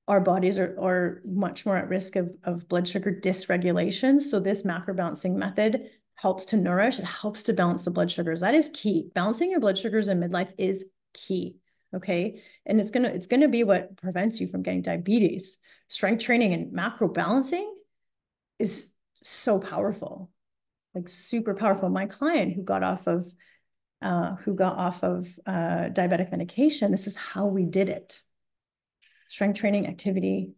our bodies are much more at risk of blood sugar dysregulation. So this macro balancing method helps to nourish. It helps to balance the blood sugars. That is key. Balancing your blood sugars in midlife is key. Okay. And it's gonna be what prevents you from getting diabetes. Strength training and macro balancing is so powerful, like super powerful. My client who got off of diabetic medication, this is how we did it. Strength training, activity,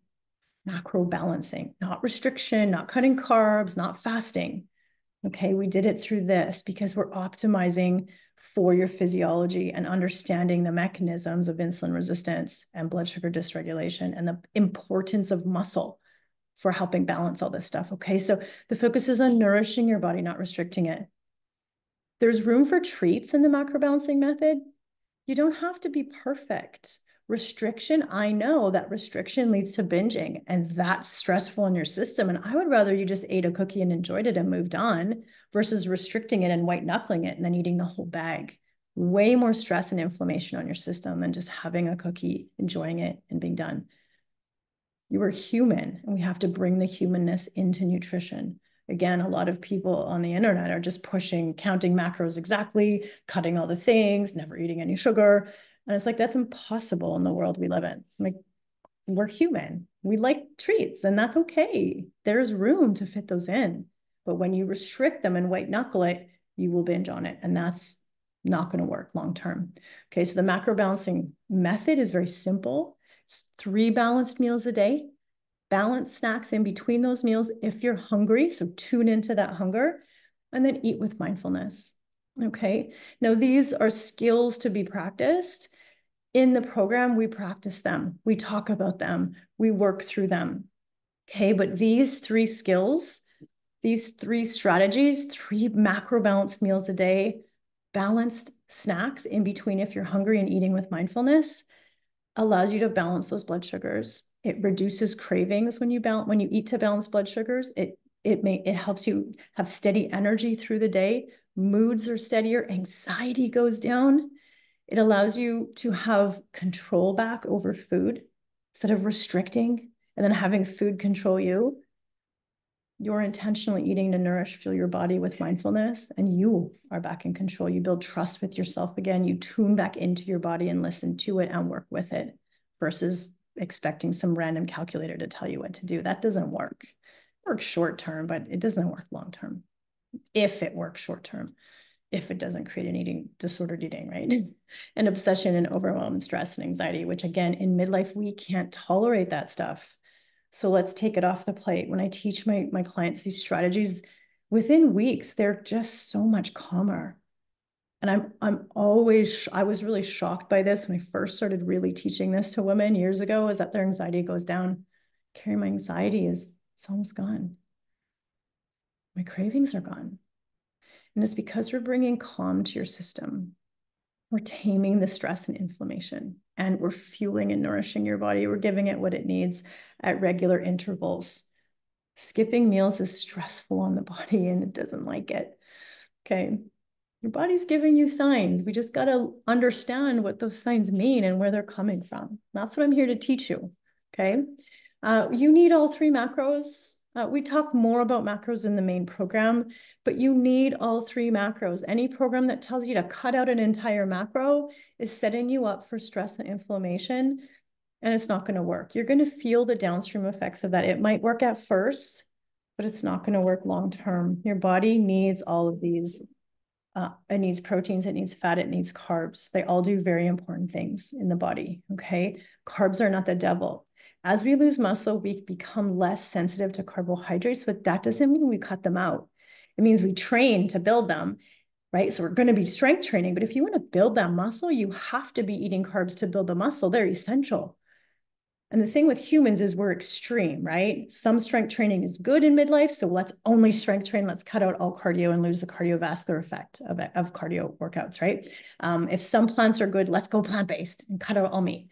macro balancing, not restriction, not cutting carbs, not fasting. Okay, we did it through this because we're optimizing for your physiology and understanding the mechanisms of insulin resistance and blood sugar dysregulation and the importance of muscle for helping balance all this stuff. Okay, so the focus is on nourishing your body, not restricting it. There's room for treats in the macro balancing method. You don't have to be perfect. Restriction, I know that restriction leads to binging, and that's stressful in your system. And I would rather you just ate a cookie and enjoyed it and moved on versus restricting it and white knuckling it and then eating the whole bag. Way more stress and inflammation on your system than just having a cookie, enjoying it, and being done. You are human, and we have to bring the humanness into nutrition. Again, a lot of people on the internet are just pushing, counting macros exactly, cutting all the things, never eating any sugar. And it's like, that's impossible in the world we live in. Like, we're human. We like treats, and that's okay. There's room to fit those in. But when you restrict them and white knuckle it, you will binge on it. And that's not going to work long term. Okay, so the macro balancing method is very simple. It's 3 balanced meals a day. Balance snacks in between those meals if you're hungry. So tune into that hunger and then eat with mindfulness. Okay. Now, these are skills to be practiced. In the program, we practice them. We talk about them. We work through them. Okay. But these 3 skills, these 3 strategies, 3 macro balanced meals a day, balanced snacks in between if you're hungry and eating with mindfulness, allows you to balance those blood sugars. It reduces cravings when you eat to balance blood sugars. It helps you have steady energy through the day. Moods are steadier. Anxiety goes down. It allows you to have control back over food instead of restricting and then having food control you. You're intentionally eating to nourish, fuel your body with mindfulness, and you are back in control. You build trust with yourself again. You tune back into your body and listen to it and work with it versus expecting some random calculator to tell you what to do. That doesn't work. It works short term, but it doesn't work long term. If it works short term, if it doesn't create an eating disordered eating, right? And obsession and overwhelm and stress and anxiety, which again, in midlife, we can't tolerate that stuff. So let's take it off the plate. When I teach my clients these strategies, within weeks, they're just so much calmer. And I was really shocked by this when I first started really teaching this to women years ago, is that their anxiety goes down. Carrie, my anxiety it's almost gone. My cravings are gone. And it's because we're bringing calm to your system. We're taming the stress and inflammation, and we're fueling and nourishing your body. We're giving it what it needs at regular intervals. Skipping meals is stressful on the body and it doesn't like it. Okay. Your body's giving you signs. We just got to understand what those signs mean and where they're coming from. That's what I'm here to teach you. Okay. You need all three macros. We talk more about macros in the main program, but you need all three macros. Any program that tells you to cut out an entire macro is setting you up for stress and inflammation, and it's not going to work. You're going to feel the downstream effects of that. It might work at first, but it's not going to work long term. Your body needs all of these. It needs proteins, it needs fat, it needs carbs. They all do very important things in the body, okay? Carbs are not the devil. As we lose muscle, we become less sensitive to carbohydrates, but that doesn't mean we cut them out. It means we train to build them, right? So we're going to be strength training, but if you want to build that muscle, you have to be eating carbs to build the muscle. They're essential. And the thing with humans is we're extreme, right? Some strength training is good in midlife, so let's only strength train. Let's cut out all cardio and lose the cardiovascular effect of cardio workouts, right? If some plants are good, let's go plant-based and cut out all meat.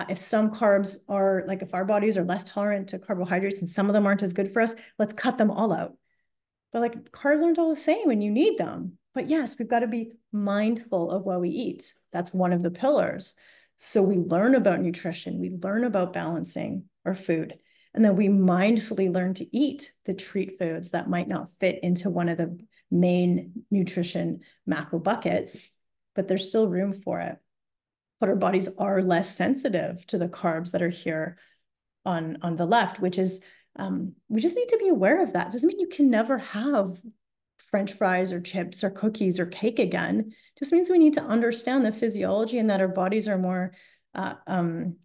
If some carbs are, like if our bodies are less tolerant to carbohydrates and some of them aren't as good for us, let's cut them all out. But like carbs aren't all the same and you need them. But yes, we've got to be mindful of what we eat. That's one of the pillars. So we learn about nutrition, we learn about balancing our food, and then we mindfully learn to eat the treat foods that might not fit into one of the main nutrition macro buckets, but there's still room for it. But our bodies are less sensitive to the carbs that are here on the left, which is, we just need to be aware of that. It doesn't mean you can never have French fries or chips or cookies or cake again. Just means we need to understand the physiology and that our bodies are more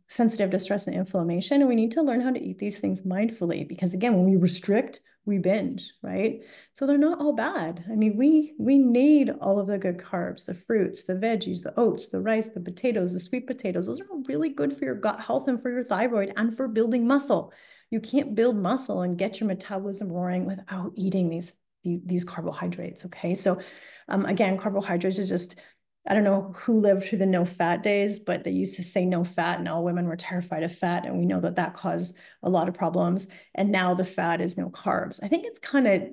sensitive to stress and inflammation. And we need to learn how to eat these things mindfully, because again, when we restrict, we binge, right? So they're not all bad. I mean, we need all of the good carbs, the fruits, the veggies, the oats, the rice, the potatoes, the sweet potatoes. Those are all really good for your gut health and for your thyroid and for building muscle. You can't build muscle and get your metabolism roaring without eating these carbohydrates, okay? So again, carbohydrates is just, I don't know who lived through the no fat days, but they used to say no fat and all women were terrified of fat. And we know that that caused a lot of problems. And now the fat is no carbs. I think it's kind of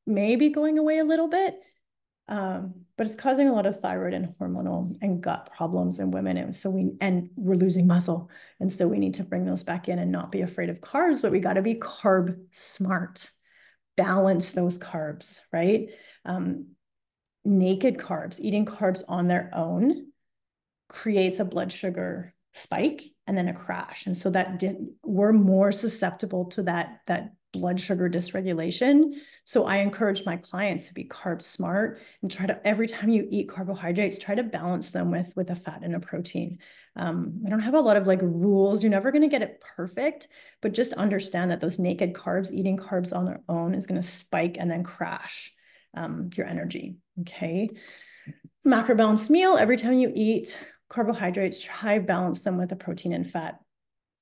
maybe going away a little bit, but it's causing a lot of thyroid and hormonal and gut problems in women. And we're losing muscle. And so we need to bring those back in and not be afraid of carbs, but we got to be carb smart. Balance those carbs, right? Naked carbs, eating carbs on their own creates a blood sugar spike and then a crash. And so we're more susceptible to that blood sugar dysregulation. So I encourage my clients to be carb smart and try to, every time you eat carbohydrates, try to balance them with a fat and a protein. I don't have a lot of like rules. You're never going to get it perfect, but just understand that those naked carbs, eating carbs on their own is going to spike and then crash your energy. Okay. Macro balanced meal, every time you eat carbohydrates, try balance them with a protein and fat.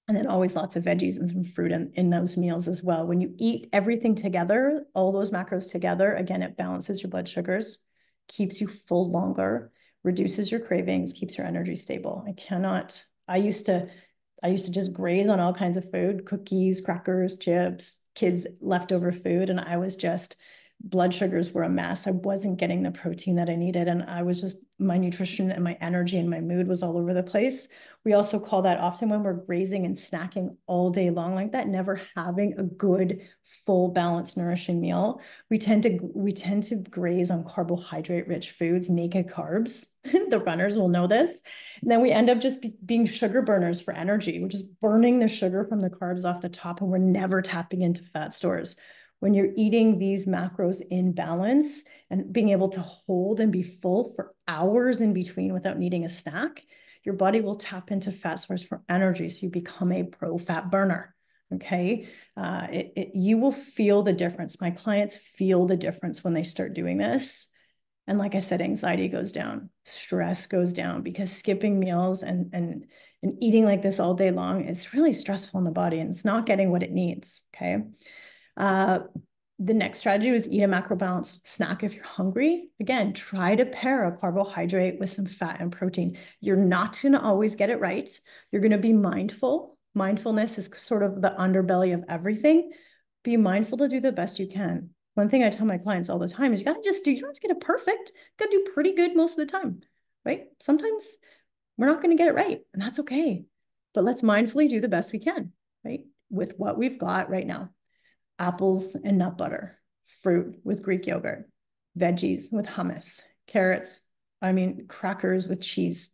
And then always lots of veggies and some fruit in those meals as well. When you eat everything together, all those macros together, again, it balances your blood sugars, keeps you full longer, reduces your cravings, keeps your energy stable. I used to just graze on all kinds of food, cookies, crackers, chips, kids' leftover food. And I was just, blood sugars were a mess. I wasn't getting the protein that I needed. And I was just, my nutrition and my energy and my mood was all over the place. We also call that often when we're grazing and snacking all day long like that, never having a good, full, balanced, nourishing meal. We tend to graze on carbohydrate rich foods, naked carbs. The runners will know this. And then we end up just being sugar burners for energy. We're just burning the sugar from the carbs off the top and we're never tapping into fat stores. When you're eating these macros in balance and being able to hold and be full for hours in between without needing a snack, your body will tap into fat stores for energy. So you become a pro-fat burner. Okay. You will feel the difference. My clients feel the difference when they start doing this. And like I said, anxiety goes down, stress goes down, because skipping meals and eating like this all day long, it's really stressful in the body and it's not getting what it needs. Okay. The next strategy was eat a macro balanced snack if you're hungry. Again, try to pair a carbohydrate with some fat and protein. You're not going to always get it right. You're going to be mindful. Mindfulness is sort of the underbelly of everything. Be mindful to do the best you can. One thing I tell my clients all the time is you got to just do, you don't have to get it perfect. You got to do pretty good most of the time, right? Sometimes we're not going to get it right, and that's okay. But let's mindfully do the best we can, right? With what we've got right now. Apples and nut butter, fruit with Greek yogurt, veggies with hummus, carrots, crackers with cheese,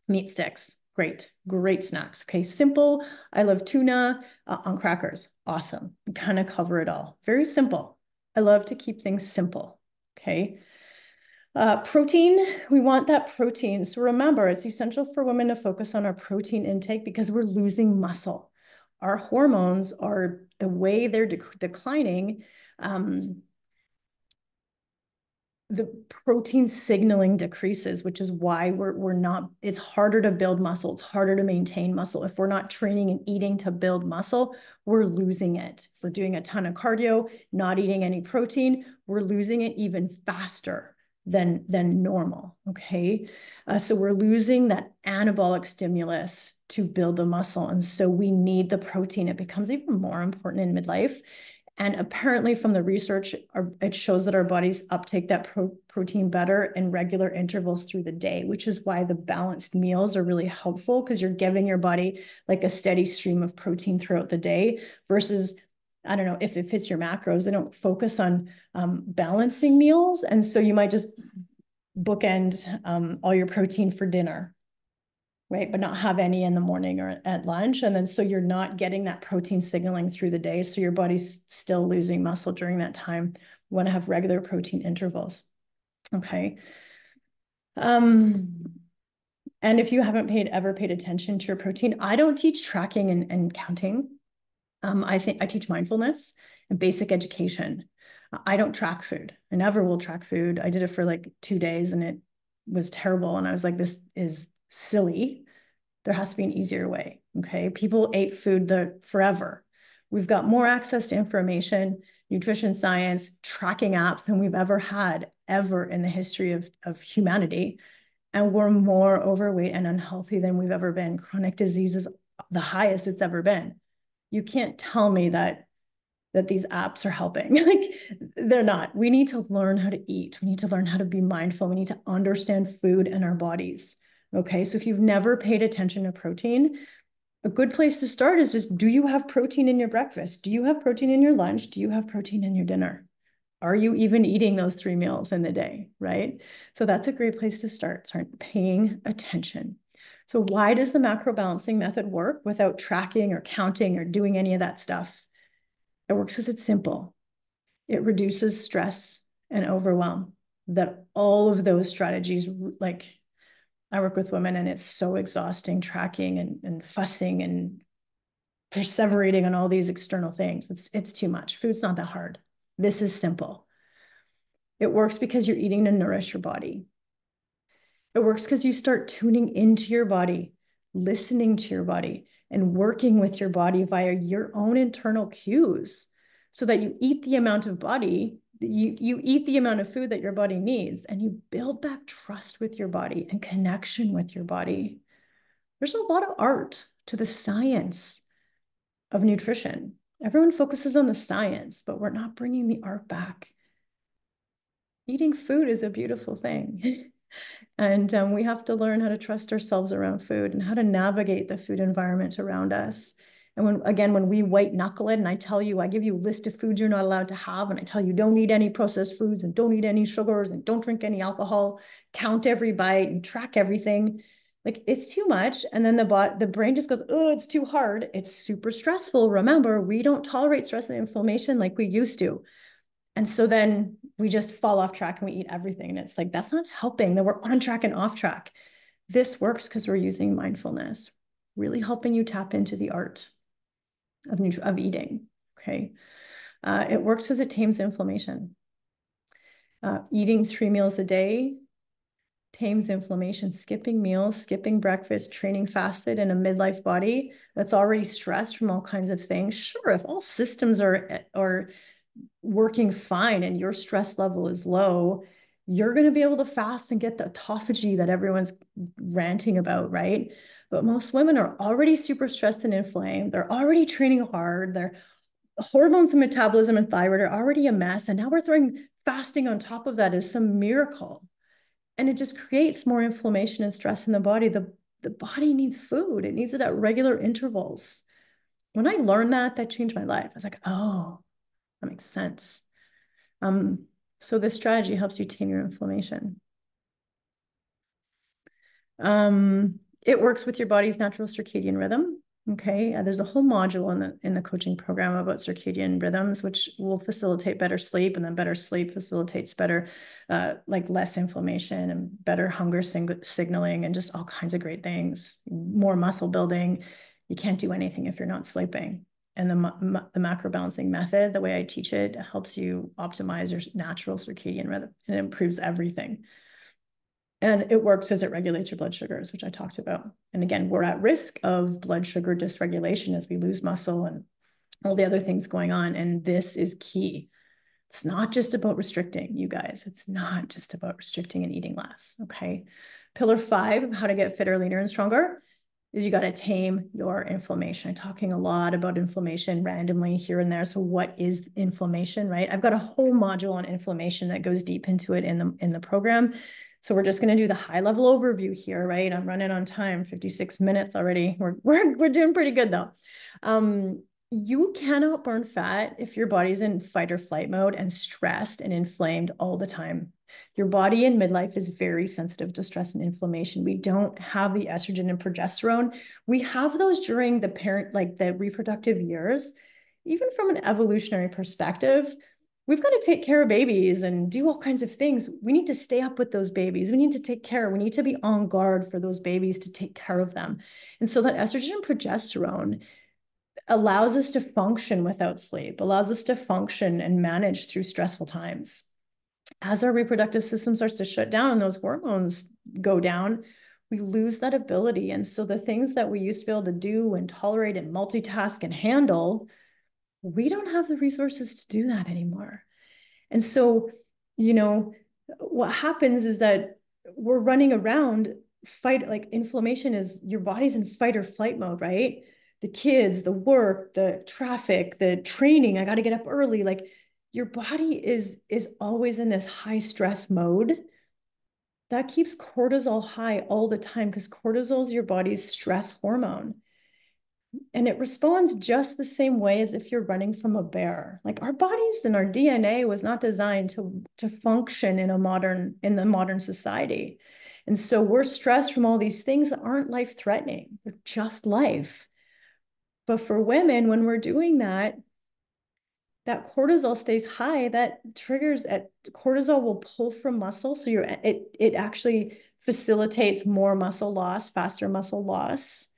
meat sticks. Great snacks. Okay, simple. I love tuna on crackers. Awesome. We kind of cover it all. Very simple. I love to keep things simple. Okay. Protein, we want that protein. So remember, it's essential for women to focus on our protein intake because we're losing muscle. Our hormones are the way they're declining. The protein signaling decreases, which is why we're not, it's harder to build muscle. It's harder to maintain muscle. If we're not training and eating to build muscle, we're losing it. If we're doing a ton of cardio, not eating any protein, we're losing it even faster than normal. Okay. So we're losing that anabolic stimulus to build the muscle. And so we need the protein. It becomes even more important in midlife. And apparently from the research, it shows that our bodies uptake that protein better in regular intervals through the day, which is why the balanced meals are really helpful, because you're giving your body like a steady stream of protein throughout the day versus, I don't know, if it fits your macros, they don't focus on balancing meals. And so you might just bookend all your protein for dinner, right? But not have any in the morning or at lunch. And then so you're not getting that protein signaling through the day. So your body's still losing muscle during that time. You want to have regular protein intervals. Okay. And if you haven't ever paid attention to your protein, I don't teach tracking and counting. I teach mindfulness and basic education. I don't track food. I never will track food. I did it for like 2 days and it was terrible. And I was like, this is silly. There has to be an easier way. Okay. People ate food forever. We've got more access to information, nutrition science, tracking apps than we've ever had ever in the history of humanity. And we're more overweight and unhealthy than we've ever been. Chronic disease is the highest it's ever been. You can't tell me that these apps are helping. Like, they're not. We need to learn how to eat. We need to learn how to be mindful. We need to understand food and our bodies. Okay, so if you've never paid attention to protein, a good place to start is just, do you have protein in your breakfast? Do you have protein in your lunch? Do you have protein in your dinner? Are you even eating those 3 meals in the day, right? So that's a great place to start paying attention. So why does the macro balancing method work without tracking or counting or doing any of that stuff? It works because it's simple. It reduces stress and overwhelm. That all of those strategies, like, I work with women and it's so exhausting tracking and fussing and perseverating on all these external things. It's too much. Food's not that hard. This is simple. It works because you're eating to nourish your body. It works because you start tuning into your body, listening to your body, and working with your body via your own internal cues so that you eat the amount of body, you eat the amount of food that your body needs, and you build back trust with your body and connection with your body. There's a lot of art to the science of nutrition. Everyone focuses on the science, but we're not bringing the art back. Eating food is a beautiful thing. And we have to learn how to trust ourselves around food and how to navigate the food environment around us. And when we white knuckle it and I give you a list of foods you're not allowed to have, and I tell you don't eat any processed foods and don't eat any sugars and don't drink any alcohol, count every bite and track everything, Like it's too much. And then the brain just goes, oh, it's too hard. It's super stressful. Remember, we don't tolerate stress and inflammation like we used to. And so then we just fall off track and we eat everything. And it's like, that's not helping. That we're on track and off track. This works because we're using mindfulness, really helping you tap into the art of eating. Okay. It works because it tames inflammation. Eating 3 meals a day tames inflammation. Skipping meals, skipping breakfast, training fasted in a midlife body that's already stressed from all kinds of things. Sure, if all systems are working fine and your stress level is low, you're going to be able to fast and get the autophagy that everyone's ranting about, right? But most women are already super stressed and inflamed. They're already training hard. Their hormones and metabolism and thyroid are already a mess. And now we're throwing fasting on top of that as some miracle. And it just creates more inflammation and stress in the body. The body needs food. It needs it at regular intervals. When I learned that, that changed my life. I was like, oh, that makes sense. So this strategy helps you tame your inflammation. It works with your body's natural circadian rhythm. Okay, there's a whole module in the coaching program about circadian rhythms, which will facilitate better sleep, and then better sleep facilitates better, like less inflammation and better hunger signaling, and just all kinds of great things. More muscle building. You can't do anything if you're not sleeping. And the macro balancing method, the way I teach it, helps you optimize your natural circadian rhythm and improves everything. And it works as it regulates your blood sugars, which I talked about. And again, we're at risk of blood sugar dysregulation as we lose muscle and all the other things going on. And this is key. It's not just about restricting, you guys. It's not just about restricting and eating less. Okay. Pillar 5 of how to get fitter, leaner, and stronger is you got to tame your inflammation. I'm talking a lot about inflammation randomly here and there. So what is inflammation, right? I've got a whole module on inflammation that goes deep into it in the program. So we're just going to do the high level overview here, right? I'm running on time, 56 minutes already. We're doing pretty good though. You cannot burn fat if your body's in fight or flight mode and stressed and inflamed all the time. Your body in midlife is very sensitive to stress and inflammation. We don't have the estrogen and progesterone. We have those during the reproductive years. Even from an evolutionary perspective, we've got to take care of babies and do all kinds of things. We need to stay up with those babies. We need to take care. We need to be on guard for those babies to take care of them. And so that estrogen and progesterone allows us to function without sleep, allows us to function and manage through stressful times. As our reproductive system starts to shut down and those hormones go down, we lose that ability. And so the things that we used to be able to do and tolerate and multitask and handle, we don't have the resources to do that anymore. And so, what happens is that we're running around like inflammation is your body's in fight or flight mode, right? The kids, the work, the traffic, the training, I got to get up early. Like your body is always in this high stress mode. That keeps cortisol high all the time because cortisol is your body's stress hormone. And it responds just the same way as if you're running from a bear. Like our bodies and our DNA was not designed to function in the modern society. And so we're stressed from all these things that aren't life-threatening. They're just life. But for women, when we're doing that, that cortisol stays high, that triggers at cortisol will pull from muscle. So it actually facilitates more muscle loss, faster muscle loss.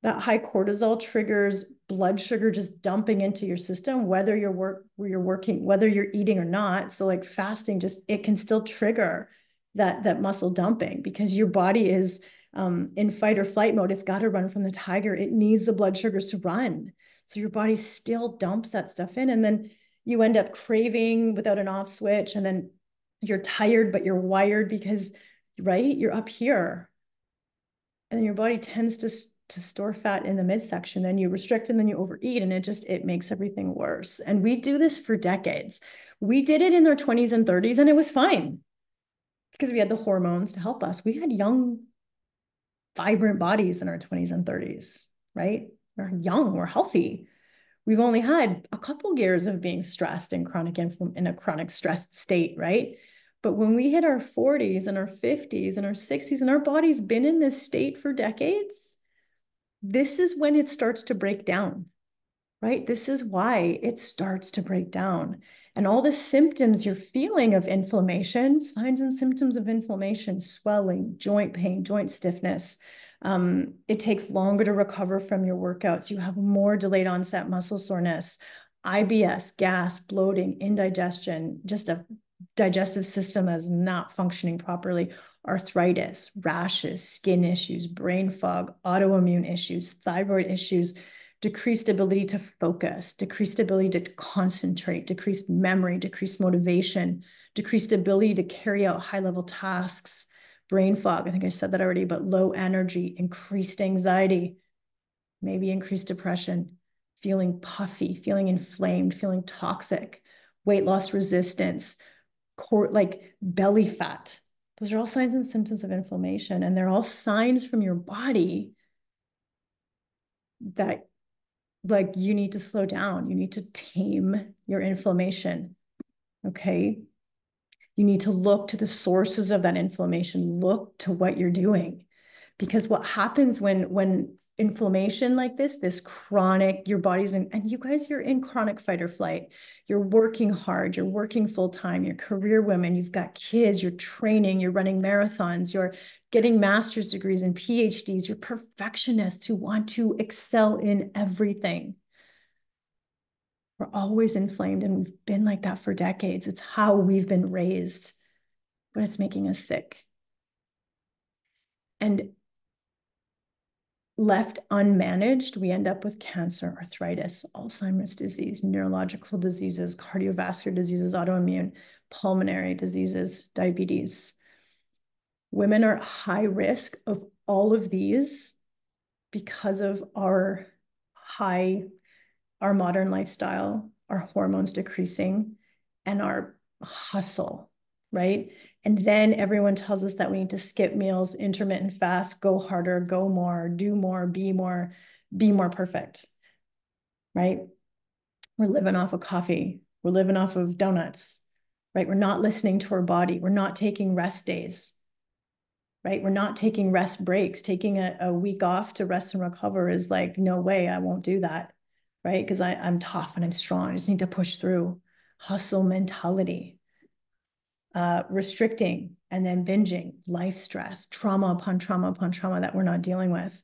That high cortisol triggers blood sugar just dumping into your system, whether you're working, whether you're eating or not. So like fasting, it can still trigger that muscle dumping because your body is in fight or flight mode. It's got to run from the tiger. It needs the blood sugars to run. So your body still dumps that stuff in. And then you end up craving without an off switch. And then you're tired, but you're wired because, right, you're up here. And then your body tends to store fat in the midsection. Then you restrict and then you overeat. And it makes everything worse. And we do this for decades. We did it in our 20s and 30s and it was fine because we had the hormones to help us. We had young, vibrant bodies in our 20s and 30s, right? We're young, we're healthy. We've only had a couple years of being stressed and in a chronic stressed state, right? But when we hit our 40s and our 50s and our 60s, and our body's been in this state for decades, this is when it starts to break down, right? This is why it starts to break down. And all the symptoms you're feeling of inflammation, signs and symptoms of inflammation, swelling, joint pain, joint stiffness. It takes longer to recover from your workouts. You have more delayed onset muscle soreness, IBS, gas, bloating, indigestion, just a digestive system is not functioning properly, arthritis, rashes, skin issues, brain fog, autoimmune issues, thyroid issues, decreased ability to focus, decreased ability to concentrate, decreased memory, decreased motivation, decreased ability to carry out high-level tasks, brain fog, I think I said that already, but low energy, increased anxiety, maybe increased depression, feeling puffy, feeling inflamed, feeling toxic, weight loss resistance, like belly fat. Those are all signs and symptoms of inflammation, and they're all signs from your body that like you need to slow down. You need to tame your inflammation. Okay. You need to look to the sources of that inflammation, look to what you're doing. Because what happens when inflammation like this chronic, your body's in, and you guys, you're in chronic fight or flight. You're working hard, you're working full time, you're career women, you've got kids, you're training, you're running marathons, you're getting master's degrees and PhDs, you're perfectionists who want to excel in everything. We're always inflamed, and we've been like that for decades. It's how we've been raised, but it's making us sick. And left unmanaged, we end up with cancer, arthritis, Alzheimer's disease, neurological diseases, cardiovascular diseases, autoimmune, pulmonary diseases, diabetes. Women are at high risk of all of these because of our modern lifestyle, our hormones decreasing, and our hustle, right? And then everyone tells us that we need to skip meals, intermittent fast, go harder, go more, do more, be more perfect, right? We're living off of coffee. We're living off of donuts, right? We're not listening to our body. We're not taking rest days, right? We're not taking rest breaks. Taking a week off to rest and recover is like, no way, I won't do that, right? Because I'm tough and I'm strong. I just need to push through. Hustle mentality. Restricting and then binging, life stress, trauma upon trauma upon trauma that we're not dealing with.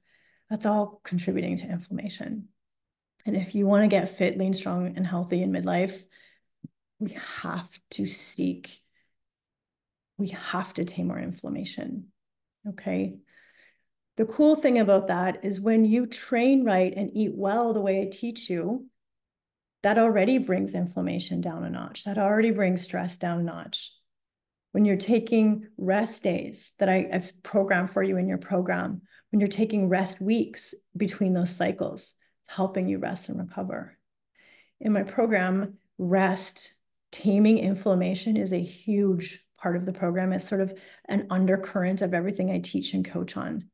That's all contributing to inflammation. And if you want to get fit, lean, strong, and healthy in midlife, we have to tame our inflammation. Okay. The cool thing about that is when you train right and eat well the way I teach you, that already brings inflammation down a notch. That already brings stress down a notch. When you're taking rest days that I've programmed for you in your program, when you're taking rest weeks between those cycles, it's helping you rest and recover. In my program, rest, taming inflammation is a huge part of the program. It's sort of an undercurrent of everything I teach and coach on.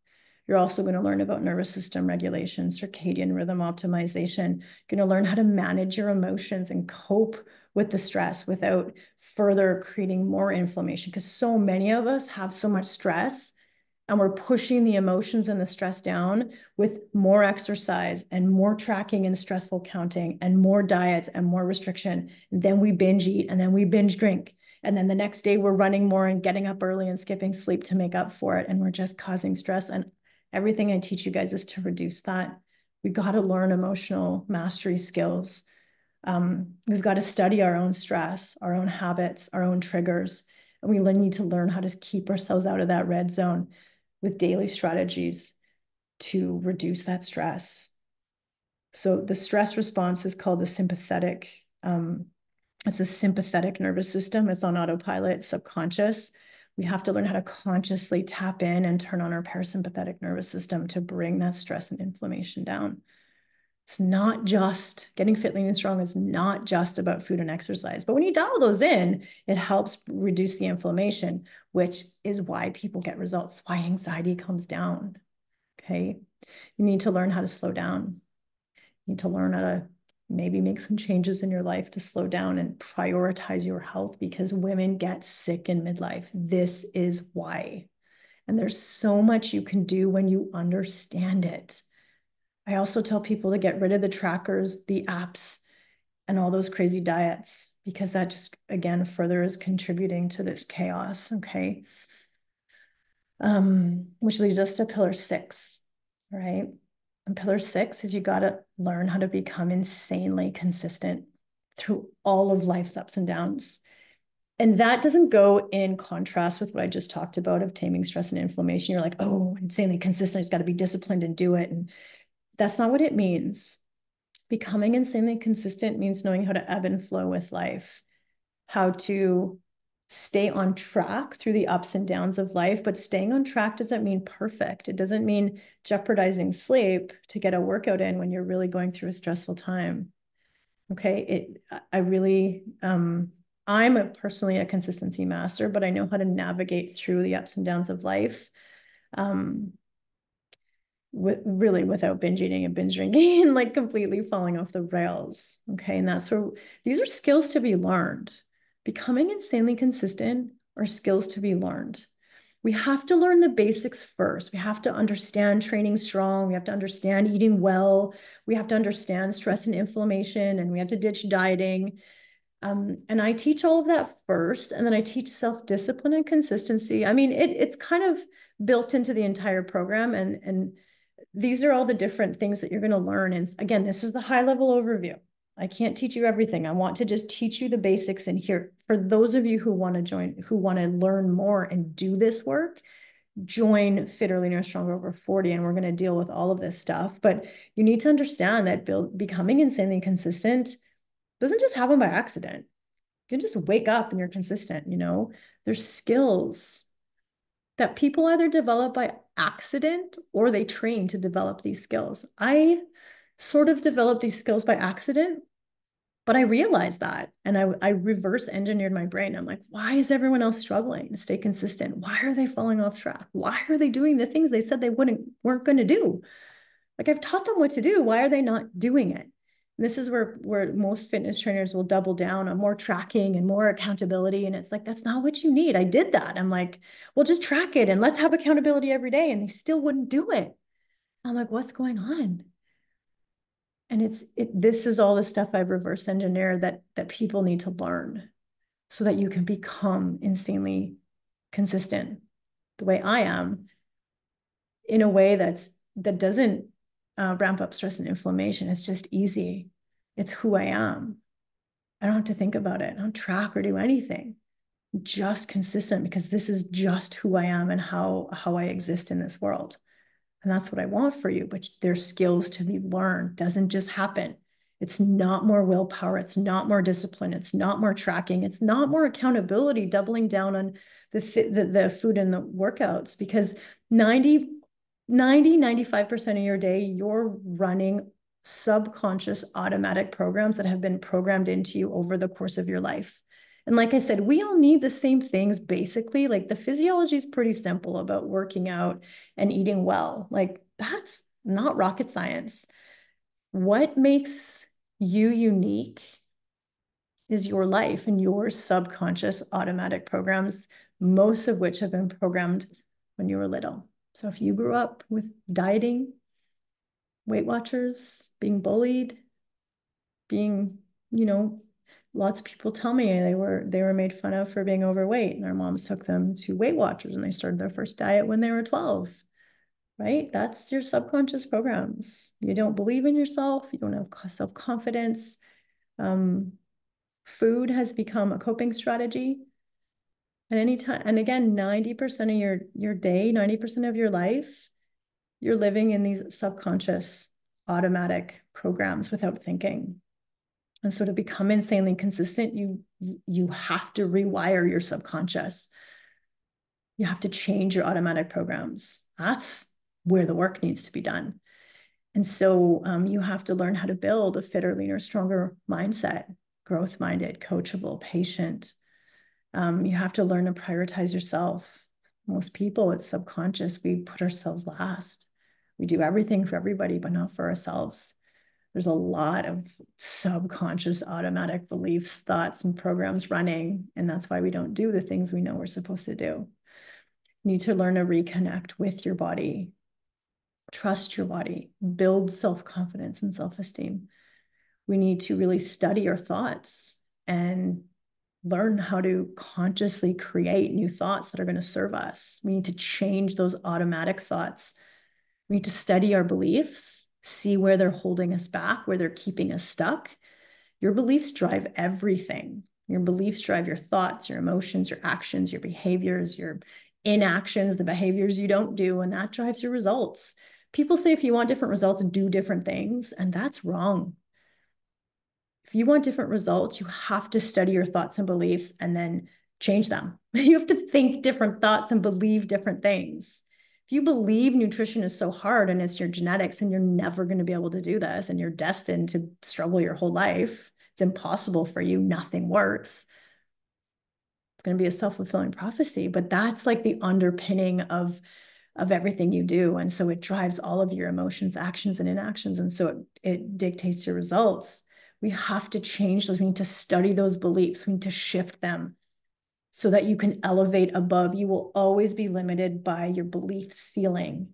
You're also going to learn about nervous system regulation, circadian rhythm optimization. You're going to learn how to manage your emotions and cope with the stress without further creating more inflammation, because so many of us have so much stress and we're pushing the emotions and the stress down with more exercise and more tracking and stressful counting and more diets and more restriction. And then we binge eat and then we binge drink. And then the next day we're running more and getting up early and skipping sleep to make up for it. And we're just causing stress. And everything I teach you guys is to reduce that. We got to learn emotional mastery skills. We've got to study our own stress, our own habits, our own triggers. And we need to learn how to keep ourselves out of that red zone with daily strategies to reduce that stress. So the stress response is called the sympathetic. It's a sympathetic nervous system. It's on autopilot, subconscious. We have to learn how to consciously tap in and turn on our parasympathetic nervous system to bring that stress and inflammation down. It's not just getting fit, lean, and strong is not just about food and exercise. But when you dial those in, it helps reduce the inflammation, which is why people get results, why anxiety comes down. Okay. You need to learn how to slow down. You need to learn how to maybe make some changes in your life to slow down and prioritize your health, because women get sick in midlife. This is why. And there's so much you can do when you understand it. I also tell people to get rid of the trackers, the apps, and all those crazy diets, because that just, again, further is contributing to this chaos. Okay. Which leads us to pillar 6, right? And pillar 6 is you got to learn how to become insanely consistent through all of life's ups and downs. And that doesn't go in contrast with what I just talked about of taming stress and inflammation. You're like, oh, insanely consistent, it's got to be disciplined and do it. And that's not what it means. Becoming insanely consistent means knowing how to ebb and flow with life, how to stay on track through the ups and downs of life. But staying on track doesn't mean perfect. It doesn't mean jeopardizing sleep to get a workout in when you're really going through a stressful time. Okay. I'm personally a consistency master, but I know how to navigate through the ups and downs of life. Really without binge eating and binge drinking and like completely falling off the rails. Okay. And that's where these are skills to be learned. Becoming insanely consistent are skills to be learned. We have to learn the basics first. We have to understand training strong. We have to understand eating well. We have to understand stress and inflammation, and we have to ditch dieting. And I teach all of that first, and then I teach self-discipline and consistency. I mean, it's kind of built into the entire program, and these are all the different things that you're going to learn. And again, this is the high level overview. I can't teach you everything. I want to just teach you the basics. And here, for those of you who want to join, who want to learn more and do this work, join Fitter, Leaner, Stronger Over 40. And we're going to deal with all of this stuff. But you need to understand that becoming insanely consistent doesn't just happen by accident. You can just wake up and you're consistent. There's skills that people either develop by accident or they train to develop these skills. I sort of developed these skills by accident, but I realized that, and I reverse engineered my brain. I'm like, why is everyone else struggling to stay consistent? Why are they falling off track? Why are they doing the things they said they weren't going to do? Like, I've taught them what to do. Why are they not doing it? And this is where most fitness trainers will double down on more tracking and more accountability. And it's like, that's not what you need. I did that. I'm like, well, just track it and let's have accountability every day. And they still wouldn't do it. I'm like, what's going on? And this is all the stuff I've reverse engineered that people need to learn so that you can become insanely consistent the way I am, in a way that doesn't ramp up stress and inflammation. It's just easy. It's who I am. I don't have to think about it. I don't track or do anything. I'm just consistent because this is just who I am and how I exist in this world. And that's what I want for you. But there's skills to be learned. It doesn't just happen. It's not more willpower. It's not more discipline. It's not more tracking. It's not more accountability, doubling down on the food and the workouts, because 95% of your day, you're running subconscious automatic programs that have been programmed into you over the course of your life. And like I said, we all need the same things basically. Like, the physiology is pretty simple about working out and eating well. Like, that's not rocket science. What makes you unique is your life and your subconscious automatic programs, most of which have been programmed when you were little. So if you grew up with dieting, Weight Watchers, being bullied, being, lots of people tell me they were made fun of for being overweight, and their moms took them to Weight Watchers and they started their first diet when they were 12, right? That's your subconscious programs. You don't believe in yourself. You don't have self-confidence. Food has become a coping strategy at any time. And again, 90% of your day, 90% of your life, you're living in these subconscious automatic programs without thinking. And so to become insanely consistent, you have to rewire your subconscious. You have to change your automatic programs. That's where the work needs to be done. And so you have to learn how to build a fitter, leaner, stronger mindset, growth-minded, coachable, patient. You have to learn to prioritize yourself. Most people, it's subconscious. We put ourselves last. We do everything for everybody, but not for ourselves. There's a lot of subconscious automatic beliefs, thoughts, and programs running. And that's why we don't do the things we know we're supposed to do. You need to learn to reconnect with your body, trust your body, build self-confidence and self-esteem. We need to really study our thoughts and learn how to consciously create new thoughts that are going to serve us. We need to change those automatic thoughts. We need to study our beliefs, see where they're holding us back, where they're keeping us stuck. Your beliefs drive everything. Your beliefs drive your thoughts, your emotions, your actions, your behaviors, your inactions, the behaviors you don't do, and that drives your results. People say if you want different results, do different things, and that's wrong. If you want different results, you have to study your thoughts and beliefs and then change them. You have to think different thoughts and believe different things. If you believe nutrition is so hard and it's your genetics and you're never going to be able to do this and you're destined to struggle your whole life, it's impossible for you, nothing works. It's going to be a self-fulfilling prophecy, but that's like the underpinning of everything you do. And so it drives all of your emotions, actions, and inactions. And so it dictates your results. We have to change those. We need to study those beliefs. We need to shift them so that you can elevate above. You will always be limited by your belief ceiling.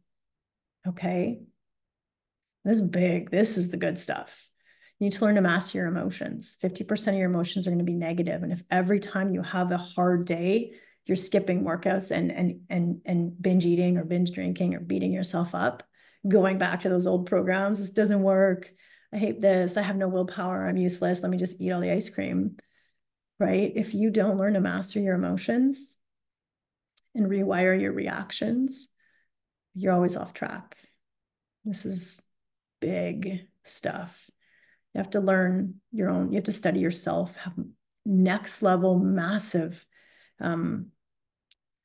Okay? This is big. This is the good stuff. You need to learn to master your emotions. 50% of your emotions are going to be negative. And if every time you have a hard day, you're skipping workouts and binge eating or binge drinking or beating yourself up, going back to those old programs, this doesn't work. I hate this. I have no willpower. I'm useless. Let me just eat all the ice cream, right? If you don't learn to master your emotions and rewire your reactions, you're always off track. This is big stuff. You have to learn your own, you have to study yourself, have next level, massive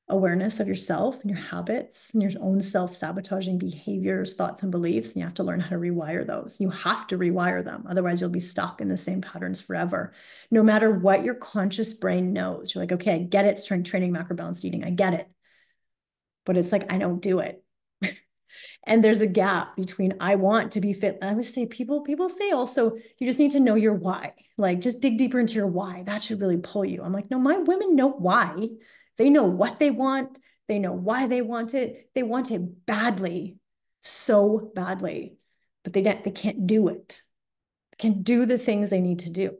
awareness of yourself and your habits and your own self-sabotaging behaviors, thoughts, and beliefs. And you have to learn how to rewire those. You have to rewire them. Otherwise, you'll be stuck in the same patterns forever. No matter what your conscious brain knows, you're like, okay, I get it, strength training, macro-balanced eating, I get it. But it's like, I don't do it. And there's a gap between I want to be fit. I would say people say also you just need to know your why. Like just dig deeper into your why. That should really pull you. I'm like, no, my women know why. They know what they want. They know why they want it. They want it badly, so badly, but they can't do it. They can't do the things they need to do.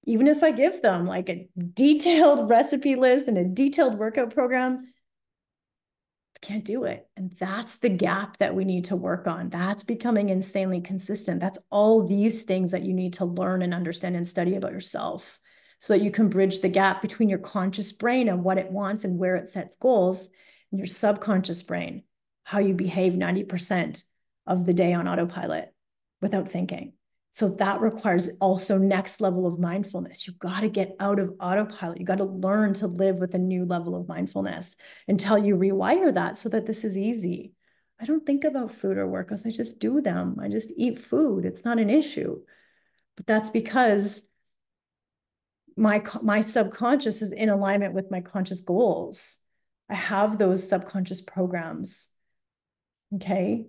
Even if I give them like a detailed recipe list and a detailed workout program, can't do it. And that's the gap that we need to work on. That's becoming insanely consistent. That's all these things that you need to learn and understand and study about yourself so that you can bridge the gap between your conscious brain and what it wants and where it sets goals and your subconscious brain, how you behave 90% of the day on autopilot without thinking. So that requires also next level of mindfulness. You've got to get out of autopilot. You got to learn to live with a new level of mindfulness until you rewire that so that this is easy. I don't think about food or workouts. I just do them. I just eat food. It's not an issue. But that's because my subconscious is in alignment with my conscious goals. I have those subconscious programs. Okay.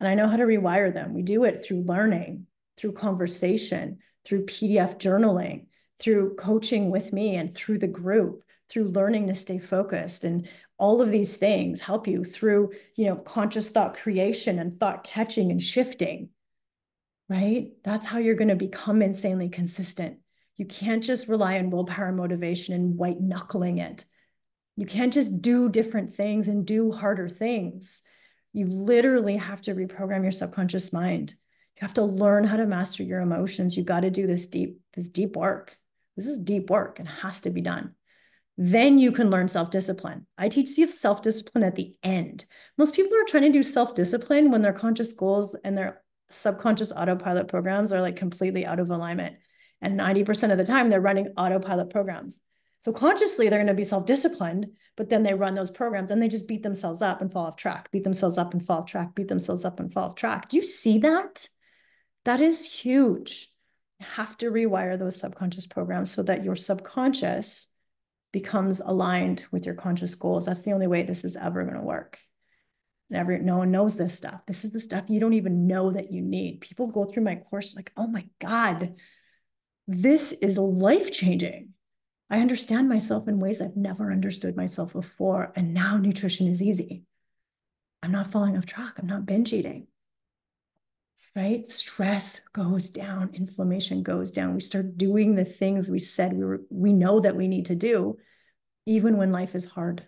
And I know how to rewire them. We do it through learning, through conversation, through PDF journaling, through coaching with me and through the group, through learning to stay focused. And all of these things help you through, conscious thought creation and thought catching and shifting, right? That's how you're going to become insanely consistent. You can't just rely on willpower and motivation and white knuckling it. You can't just do different things and do harder things. You literally have to reprogram your subconscious mind. You have to learn how to master your emotions. You got to do this deep work. This is deep work and has to be done. Then you can learn self-discipline. I teach self-discipline at the end. Most people are trying to do self-discipline when their conscious goals and their subconscious autopilot programs are like completely out of alignment. And 90% of the time they're running autopilot programs. So consciously they're going to be self-disciplined, but then they run those programs and they just beat themselves up and fall off track, beat themselves up and fall off track, beat themselves up and fall off track. Do you see that? That is huge. You have to rewire those subconscious programs so that your subconscious becomes aligned with your conscious goals. That's the only way this is ever going to work. No one knows this stuff. This is the stuff you don't even know that you need. People go through my course like, oh my God, this is life-changing. I understand myself in ways I've never understood myself before. And now nutrition is easy. I'm not falling off track. I'm not binge eating, right? Stress goes down, inflammation goes down. We start doing the things we said we know that we need to do, even when life is hard.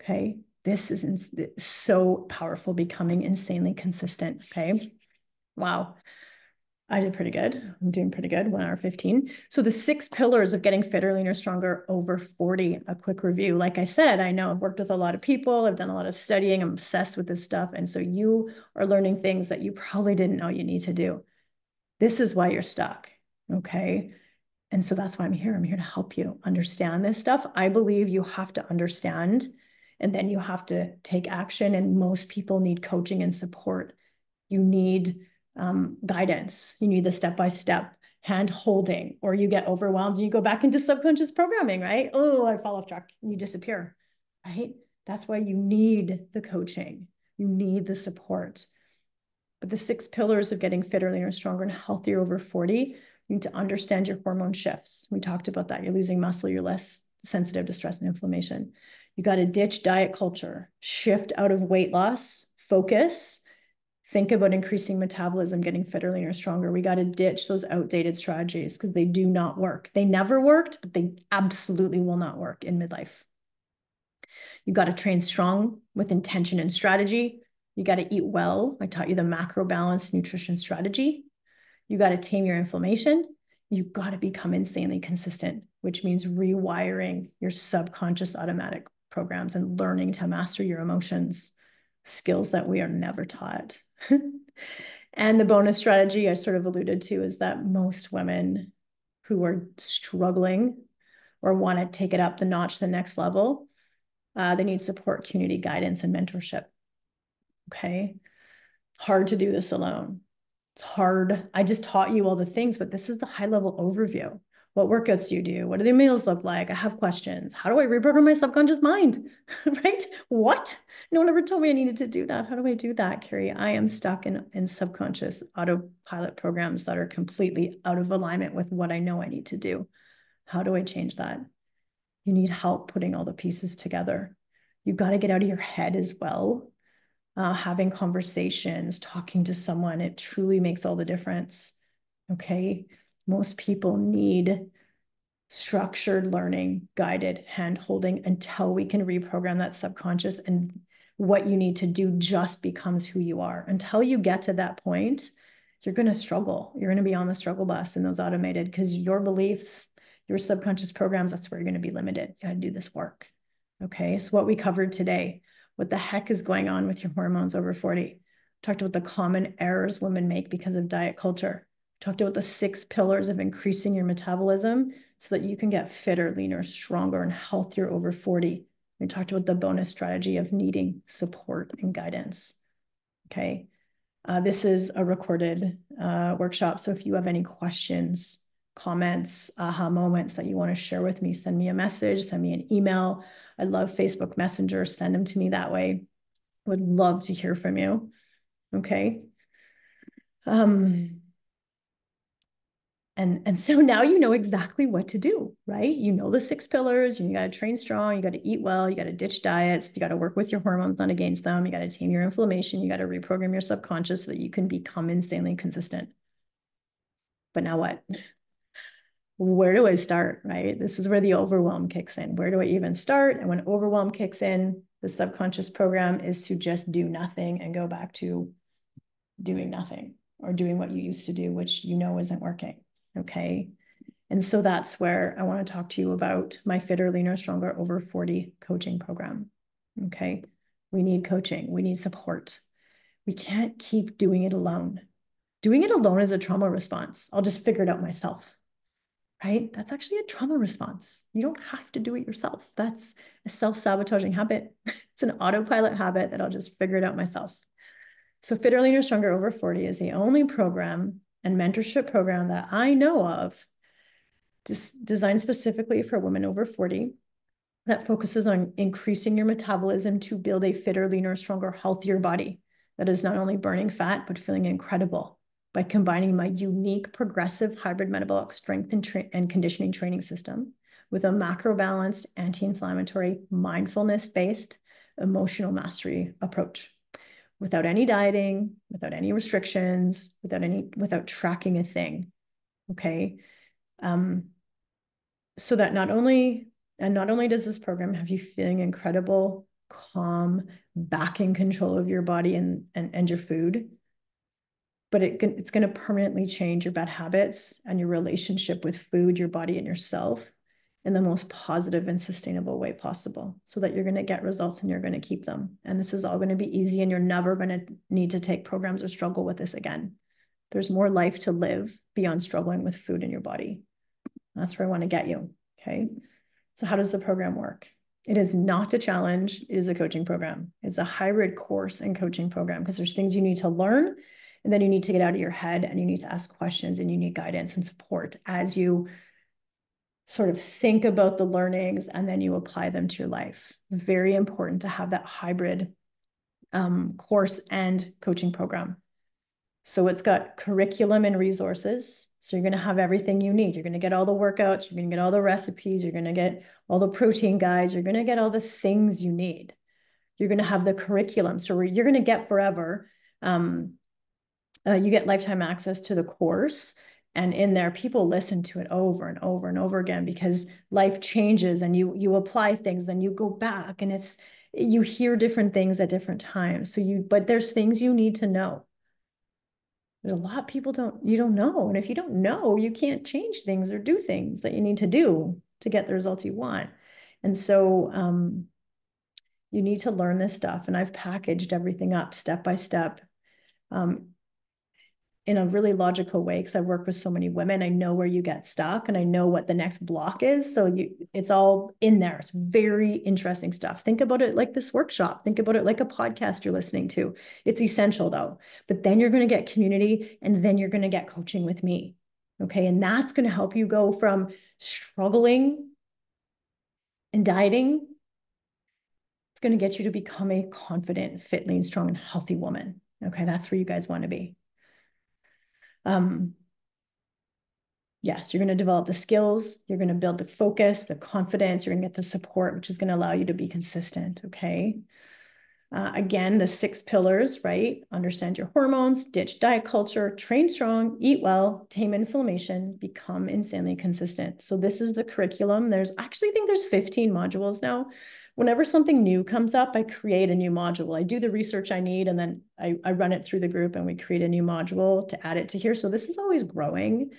Okay. This is so powerful, becoming insanely consistent. Okay. Wow. I did pretty good. I'm doing pretty good. 1 hour 15. So the 6 pillars of getting fitter, leaner, stronger over 40. A quick review. Like I said, I know I've worked with a lot of people. I've done a lot of studying. I'm obsessed with this stuff. And so you are learning things that you probably didn't know you need to do. This is why you're stuck. Okay. And so that's why I'm here. I'm here to help you understand this stuff. I believe you have to understand and then you have to take action. And most people need coaching and support. You need guidance. You need the step-by-step hand holding, or you get overwhelmed and you go back into subconscious programming, right? Oh, I fall off track and you disappear, right? That's why you need the coaching. You need the support. But the 6 pillars of getting fitter, leaner, stronger, and healthier over 40, you need to understand your hormone shifts. We talked about that. You're losing muscle, you're less sensitive to stress and inflammation. You got to ditch diet culture, shift out of weight loss, focus, think about increasing metabolism, getting fitter, leaner, stronger. We got to ditch those outdated strategies because they do not work. They never worked, but they absolutely will not work in midlife. You got to train strong with intention and strategy. You got to eat well. I taught you the macro balanced nutrition strategy. You got to tame your inflammation. You got to become insanely consistent, which means rewiring your subconscious automatic programs and learning to master your emotions, skills that we are never taught. And the bonus strategy I sort of alluded to is that most women who are struggling or want to take it up the notch to the next level, they need support, community guidance, and mentorship. Okay. Hard to do this alone. It's hard. I just taught you all the things, but this is the high level overview. What workouts do you do? What do the meals look like? I have questions. How do I reprogram my subconscious mind? Right? What? No one ever told me I needed to do that. How do I do that, Carrie? I am stuck in subconscious autopilot programs that are completely out of alignment with what I know I need to do. How do I change that? You need help putting all the pieces together. You got to get out of your head as well. Having conversations, talking to someone, it truly makes all the difference. Okay. Most people need structured learning, guided hand holding until we can reprogram that subconscious, and what you need to do just becomes who you are. Until you get to that point, you're going to struggle. You're going to be on the struggle bus in those automated, because your beliefs, your subconscious programs, that's where you're going to be limited. You got to do this work. Okay. So what we covered today, what the heck is going on with your hormones over 40? Talked about the common errors women make because of diet culture. Talked about the 6 pillars of increasing your metabolism so that you can get fitter, leaner, stronger, and healthier over 40. We talked about the bonus strategy of needing support and guidance. Okay. This is a recorded workshop. So if you have any questions, comments, aha moments that you want to share with me, send me a message, send me an email. I love Facebook Messenger. Send them to me that way. Would love to hear from you. Okay. And so now you know exactly what to do, right? You know the 6 pillars. You got to train strong. You got to eat well. You got to ditch diets. You got to work with your hormones, not against them. You got to tame your inflammation. You got to reprogram your subconscious so that you can become insanely consistent. But now what? Where do I start, right? This is where the overwhelm kicks in. Where do I even start? And when overwhelm kicks in, the subconscious program is to just do nothing and go back to doing nothing or doing what you used to do, which you know isn't working. Okay. And so that's where I want to talk to you about my Fitter, Leaner, Stronger Over 40 coaching program. Okay. We need coaching. We need support. We can't keep doing it alone. Doing it alone is a trauma response. I'll just figure it out myself. Right? That's actually a trauma response. You don't have to do it yourself. That's a self-sabotaging habit. It's an autopilot habit that I'll just figure it out myself. So Fitter, Leaner, Stronger Over 40 is the only program and mentorship program that I know of designed specifically for women over 40 that focuses on increasing your metabolism to build a fitter, leaner, stronger, healthier body that is not only burning fat, but feeling incredible by combining my unique progressive hybrid metabolic strength and conditioning training system with a macro balanced, anti-inflammatory, mindfulness-based emotional mastery approach. Without any dieting, without any restrictions, without tracking a thing. Okay. So that not only does this program have you feeling incredible, calm, back in control of your body and your food, but it's going to permanently change your bad habits and your relationship with food, your body, and yourself in the most positive and sustainable way possible, so that you're going to get results and you're going to keep them. And this is all going to be easy, and you're never going to need to take programs or struggle with this again. There's more life to live beyond struggling with food in your body. That's where I want to get you. Okay. So how does the program work? It is not a challenge. It is a coaching program. It's a hybrid course and coaching program, because there's things you need to learn, and then you need to get out of your head, and you need to ask questions, and you need guidance and support as you sort of think about the learnings and then you apply them to your life. Very important to have that hybrid course and coaching program. So it's got curriculum and resources. So you're going to have everything you need. You're going to get all the workouts. You're going to get all the recipes. You're going to get all the protein guides. You're going to get all the things you need. You're going to have the curriculum. So you're going to get forever. You get lifetime access to the course. And in there, people listen to it over and over and over again, because life changes and you apply things, then you go back, and you hear different things at different times. But there's things you need to know. There's a lot of people you don't know. And if you don't know, you can't change things or do things that you need to do to get the results you want. And so you need to learn this stuff. And I've packaged everything up step by step in a really logical way, because I work with so many women. I know where you get stuck, and I know what the next block is. So it's all in there. It's very interesting stuff. Think about it like this workshop. Think about it like a podcast you're listening to. It's essential though. But then you're going to get community, and then you're going to get coaching with me. Okay. And that's going to help you go from struggling and dieting. It's going to get you to become a confident, fit, lean, strong, and healthy woman. Okay. That's where you guys want to be. Yes, you're going to develop the skills, you're going to build the focus, the confidence, you're going to get the support, which is going to allow you to be consistent. Okay. Again, the 6 pillars, right? Understand your hormones, ditch diet culture, train strong, eat well, tame inflammation, become insanely consistent. So this is the curriculum. I actually think there's 15 modules now. Whenever something new comes up, I create a new module. I do the research I need, and then I run it through the group, and we create a new module to add it to here. So this is always growing.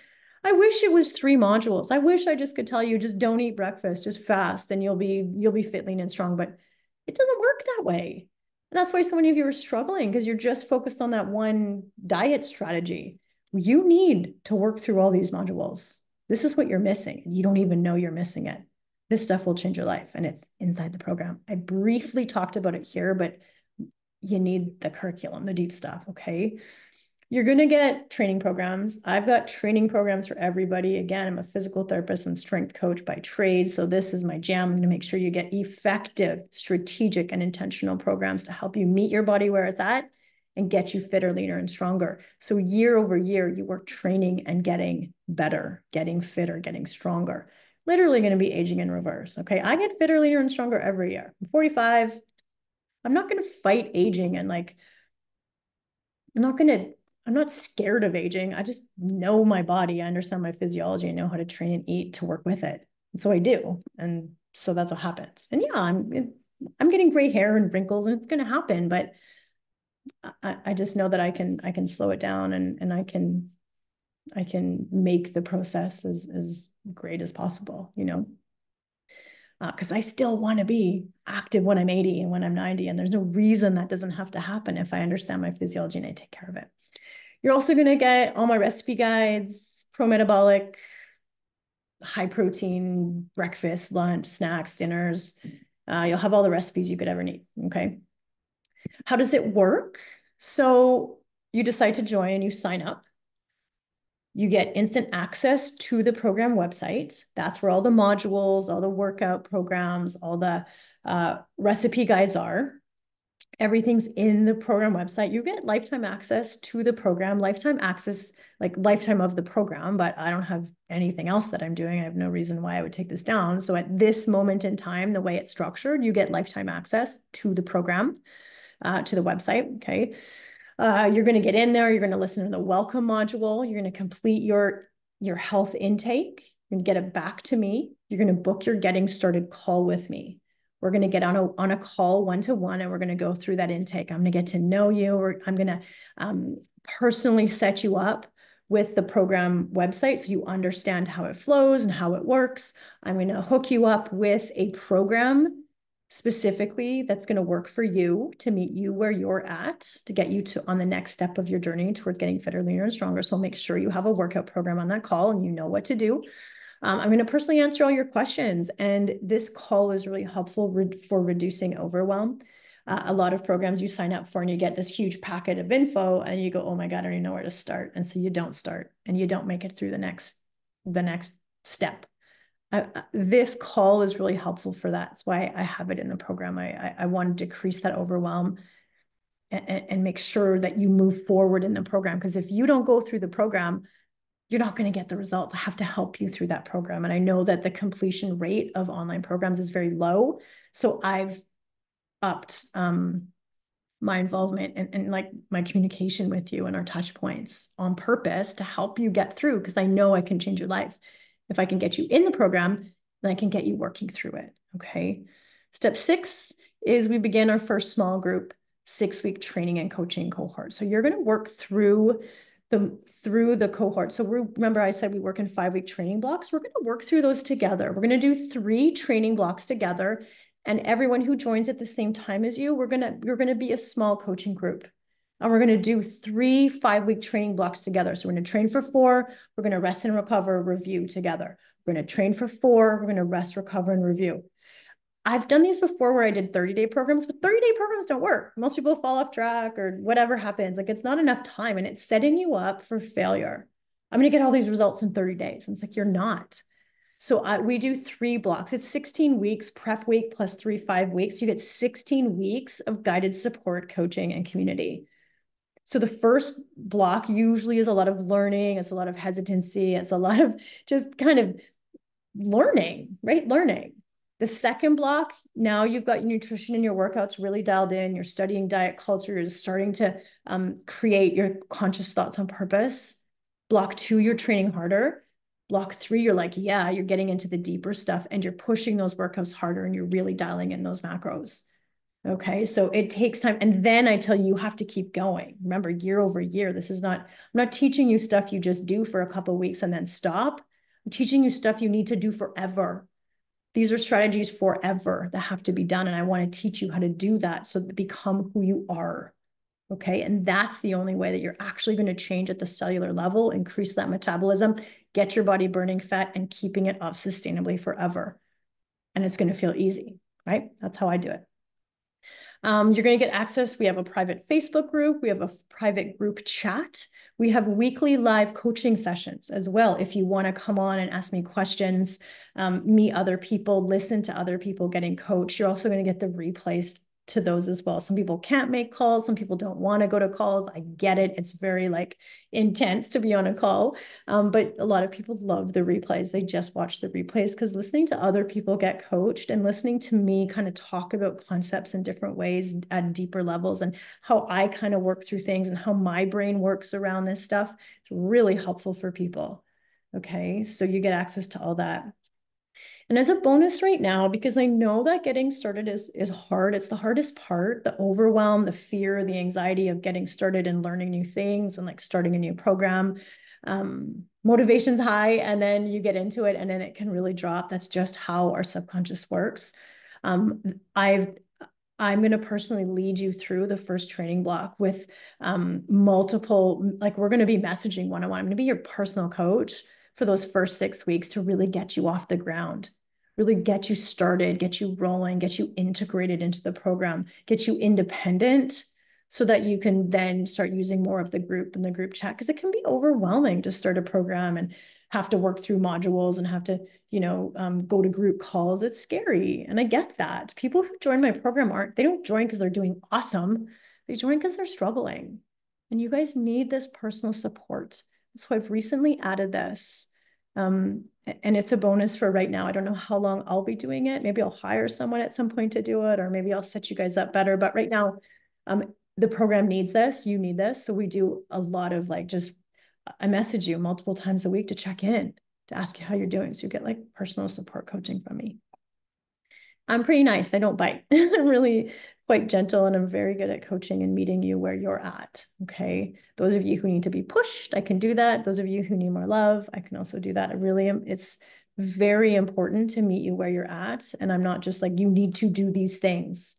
I wish it was 3 modules. I wish I just could tell you, just don't eat breakfast, just fast, and you'll be fit, lean, and strong. But it doesn't work that way. And that's why so many of you are struggling, because you're just focused on that one diet strategy. You need to work through all these modules. This is what you're missing. You don't even know you're missing it. This stuff will change your life, and it's inside the program. I briefly talked about it here, but you need the curriculum, the deep stuff, okay? You're going to get training programs. I've got training programs for everybody. Again, I'm a physical therapist and strength coach by trade. So this is my jam. I'm going to make sure you get effective, strategic, and intentional programs to help you meet your body where it's at and get you fitter, leaner, and stronger. So year over year, you work training and getting better, getting fitter, getting stronger. Literally going to be aging in reverse. Okay. I get fitter, leaner, and stronger every year. I'm 45. I'm not going to fight aging, and I'm not scared of aging. I just know my body. I understand my physiology. I know how to train and eat to work with it. And so I do. And so that's what happens. And yeah, I'm getting gray hair and wrinkles, and it's going to happen, but I just know that I can slow it down, and I can make the process as great as possible, because I still want to be active when I'm 80 and when I'm 90. And there's no reason that doesn't have to happen if I understand my physiology and I take care of it. You're also going to get all my recipe guides, pro-metabolic, high protein, breakfast, lunch, snacks, dinners. You'll have all the recipes you could ever need. Okay. How does it work? So you decide to join and you sign up. You get instant access to the program website. That's where all the modules, all the workout programs, all the recipe guides are. Everything's in the program website. You get lifetime access to the program, lifetime access, like lifetime of the program, but I don't have anything else that I'm doing. I have no reason why I would take this down. So at this moment in time, the way it's structured, you get lifetime access to the program, to the website, okay? You're going to get in there. You're going to listen to the welcome module. You're going to complete your health intake. You're going to get it back to me. You're going to book your getting started call with me. We're going to get on a call one-to-one, and we're going to go through that intake. I'm going to get to know you, or I'm going to personally set you up with the program website so you understand how it flows and how it works. I'm going to hook you up with a program specifically that's going to work for you to meet you where you're at, to get you to on the next step of your journey towards getting fitter, leaner, and stronger. So make sure you have a workout program on that call and you know what to do. I'm going to personally answer all your questions, and this call is really helpful for reducing overwhelm. A lot of programs you sign up for and you get this huge packet of info and you go, oh my God, I don't even know where to start. And so you don't start and you don't make it through the next step. This call is really helpful for that. That's why I have it in the program. I want to decrease that overwhelm and make sure that you move forward in the program. Because if you don't go through the program, you're not going to get the results. I have to help you through that program. And I know that the completion rate of online programs is very low. So I've upped my involvement and like my communication with you and our touch points on purpose to help you get through, because I know I can change your life. If I can get you in the program, then I can get you working through it. Okay. Step 6 is we begin our first small group 6-week training and coaching cohort. So you're going to work through the cohort. So remember I said we work in 5-week training blocks. We're going to work through those together. We're going to do 3 training blocks together. And everyone who joins at the same time as you, you're going to be a small coaching group. And we're going to do 3 5-week training blocks together. So we're going to train for 4. We're going to rest and recover, review together. We're going to train for 4. We're going to rest, recover, and review. I've done these before where I did 30-day programs, but 30-day programs don't work. Most people fall off track or whatever happens. Like, it's not enough time and it's setting you up for failure. I'm going to get all these results in 30 days. And it's like, you're not. So we do 3 blocks. It's 16 weeks, prep week plus 3 5 weeks. You get 16 weeks of guided support, coaching, and community. So the first block usually is a lot of learning. It's a lot of hesitancy. It's a lot of just kind of learning, right? Learning. The second block, now you've got your nutrition and your workouts really dialed in. You're studying diet culture. You're starting to create your conscious thoughts on purpose. Block 2, you're training harder. Block 3, you're like, yeah, you're getting into the deeper stuff and you're pushing those workouts harder and you're really dialing in those macros. Okay, so it takes time. And then I tell you, you have to keep going. Remember, year over year, I'm not teaching you stuff you just do for a couple of weeks and then stop. I'm teaching you stuff you need to do forever. These are strategies forever that have to be done. And I want to teach you how to do that so that become who you are. Okay, and that's the only way that you're actually going to change at the cellular level, increase that metabolism, get your body burning fat and keeping it off sustainably forever. And it's going to feel easy, right? That's how I do it. You're going to get access. We have a private Facebook group. We have a private group chat. We have weekly live coaching sessions as well. If you want to come on and ask me questions, meet other people, listen to other people getting coached, you're also going to get the replays to those as well. Some people can't make calls. Some people don't want to go to calls. I get it. It's very like intense to be on a call. But a lot of people love the replays. They just watch the replays because listening to other people get coached and listening to me kind of talk about concepts in different ways at deeper levels and how I kind of work through things and how my brain works around this stuff, it's really helpful for people. Okay, so you get access to all that. And as a bonus right now, because I know that getting started is hard, it's the hardest part, the overwhelm, the fear, the anxiety of getting started and learning new things and like starting a new program. Motivation's high and then you get into it and then it can really drop. That's just how our subconscious works. I'm going to personally lead you through the first training block with multiple, like we're going to be messaging one-on-one. I'm going to be your personal coach for those first 6 weeks to really get you off the ground, really get you started, get you rolling, get you integrated into the program, get you independent so that you can then start using more of the group and the group chat, because it can be overwhelming to start a program and have to work through modules and have to, go to group calls. It's scary. And I get that. People who join my program they don't join because they're doing awesome. They join because they're struggling. And you guys need this personal support. So I've recently added this. And it's a bonus for right now. I don't know how long I'll be doing it. Maybe I'll hire someone at some point to do it, or maybe I'll set you guys up better. But right now, the program needs this. You need this. So we do a lot of I message you multiple times a week to check in, to ask you how you're doing. So you get personal support coaching from me. I'm pretty nice. I don't bite. I'm really quite gentle, and I'm very good at coaching and meeting you where you're at. Okay. Those of you who need to be pushed, I can do that. Those of you who need more love, I can also do that. It's very important to meet you where you're at. And I'm not just you need to do these things,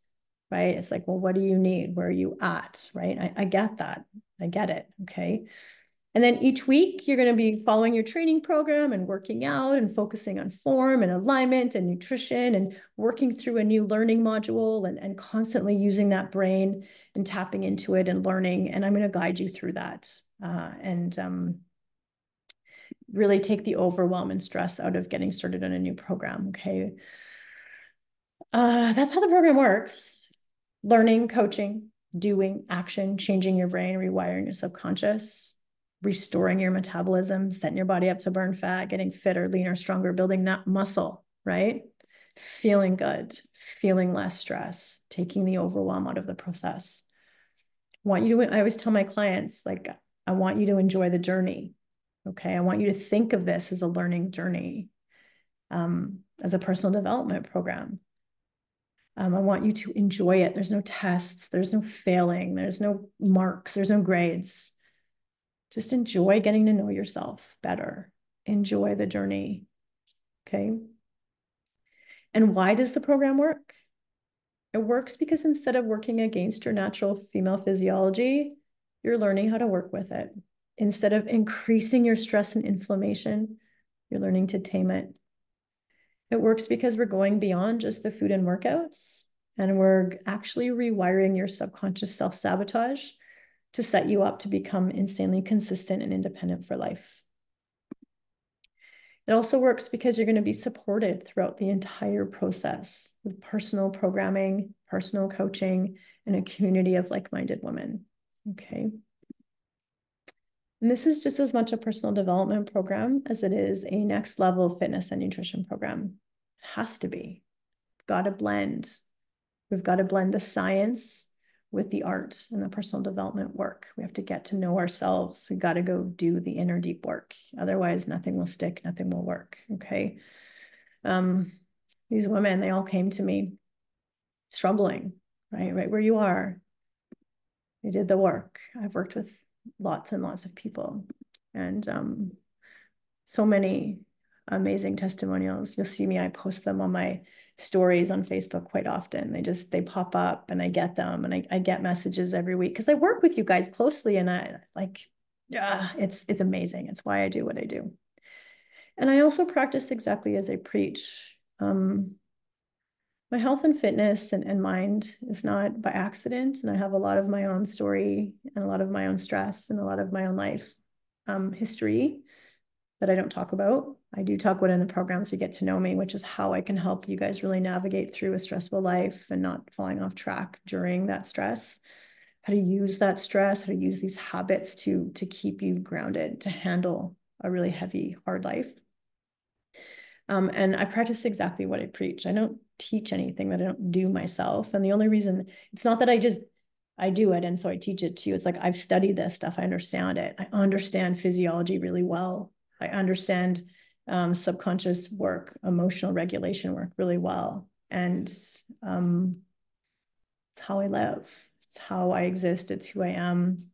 right? It's well, what do you need? Where are you at? Right. I get that. I get it. Okay. And then each week, you're going to be following your training program and working out and focusing on form and alignment and nutrition and working through a new learning module and constantly using that brain and tapping into it and learning. And I'm going to guide you through that and really take the overwhelm and stress out of getting started on a new program. Okay. That's how the program works. Learning, coaching, doing, action, changing your brain, rewiring your subconscious, restoring your metabolism, setting your body up to burn fat, getting fitter, leaner, stronger, building that muscle, right? Feeling good, feeling less stress, taking the overwhelm out of the process. I always tell my clients, I want you to enjoy the journey. Okay. I want you to think of this as a learning journey, as a personal development program. I want you to enjoy it. There's no tests, there's no failing, there's no marks, there's no grades. Just enjoy getting to know yourself better. Enjoy the journey. Okay. And why does the program work? It works because instead of working against your natural female physiology, you're learning how to work with it. Instead of increasing your stress and inflammation, you're learning to tame it. It works because we're going beyond just the food and workouts, and we're actually rewiring your subconscious self-sabotage to set you up to become insanely consistent and independent for life. It also works because you're going to be supported throughout the entire process with personal programming, personal coaching, and a community of like-minded women. Okay. And this is just as much a personal development program as it is a next level fitness and nutrition program. It has to be. Got to blend. We've got to blend the science with the art and the personal development work. We have to get to know ourselves. We got to go do the inner deep work. Otherwise, nothing will stick, nothing will work. Okay. These women, they all came to me struggling, right where you are. They did the work. I've worked with lots and lots of people, and so many amazing testimonials. You'll see me, I post them on my stories on Facebook quite often. They pop up and I get them, and I get messages every week because I work with you guys closely, and it's amazing. It's why I do what I do. And I also practice exactly as I preach. My health and fitness and mind is not by accident. And I have a lot of my own story and a lot of my own stress and a lot of my own life history that I don't talk about. I do talk about in the programs to get to know me, which is how I can help you guys really navigate through a stressful life and not falling off track during that stress. How to use that stress, how to use these habits to keep you grounded, to handle a really heavy, hard life. And I practice exactly what I preach. I don't teach anything that I don't do myself. And the only reason, it's not that I do it and so I teach it to you. It's I've studied this stuff. I understand it. I understand physiology really well. I understand subconscious work, emotional regulation work really well. And it's how I live. It's how I exist. It's who I am.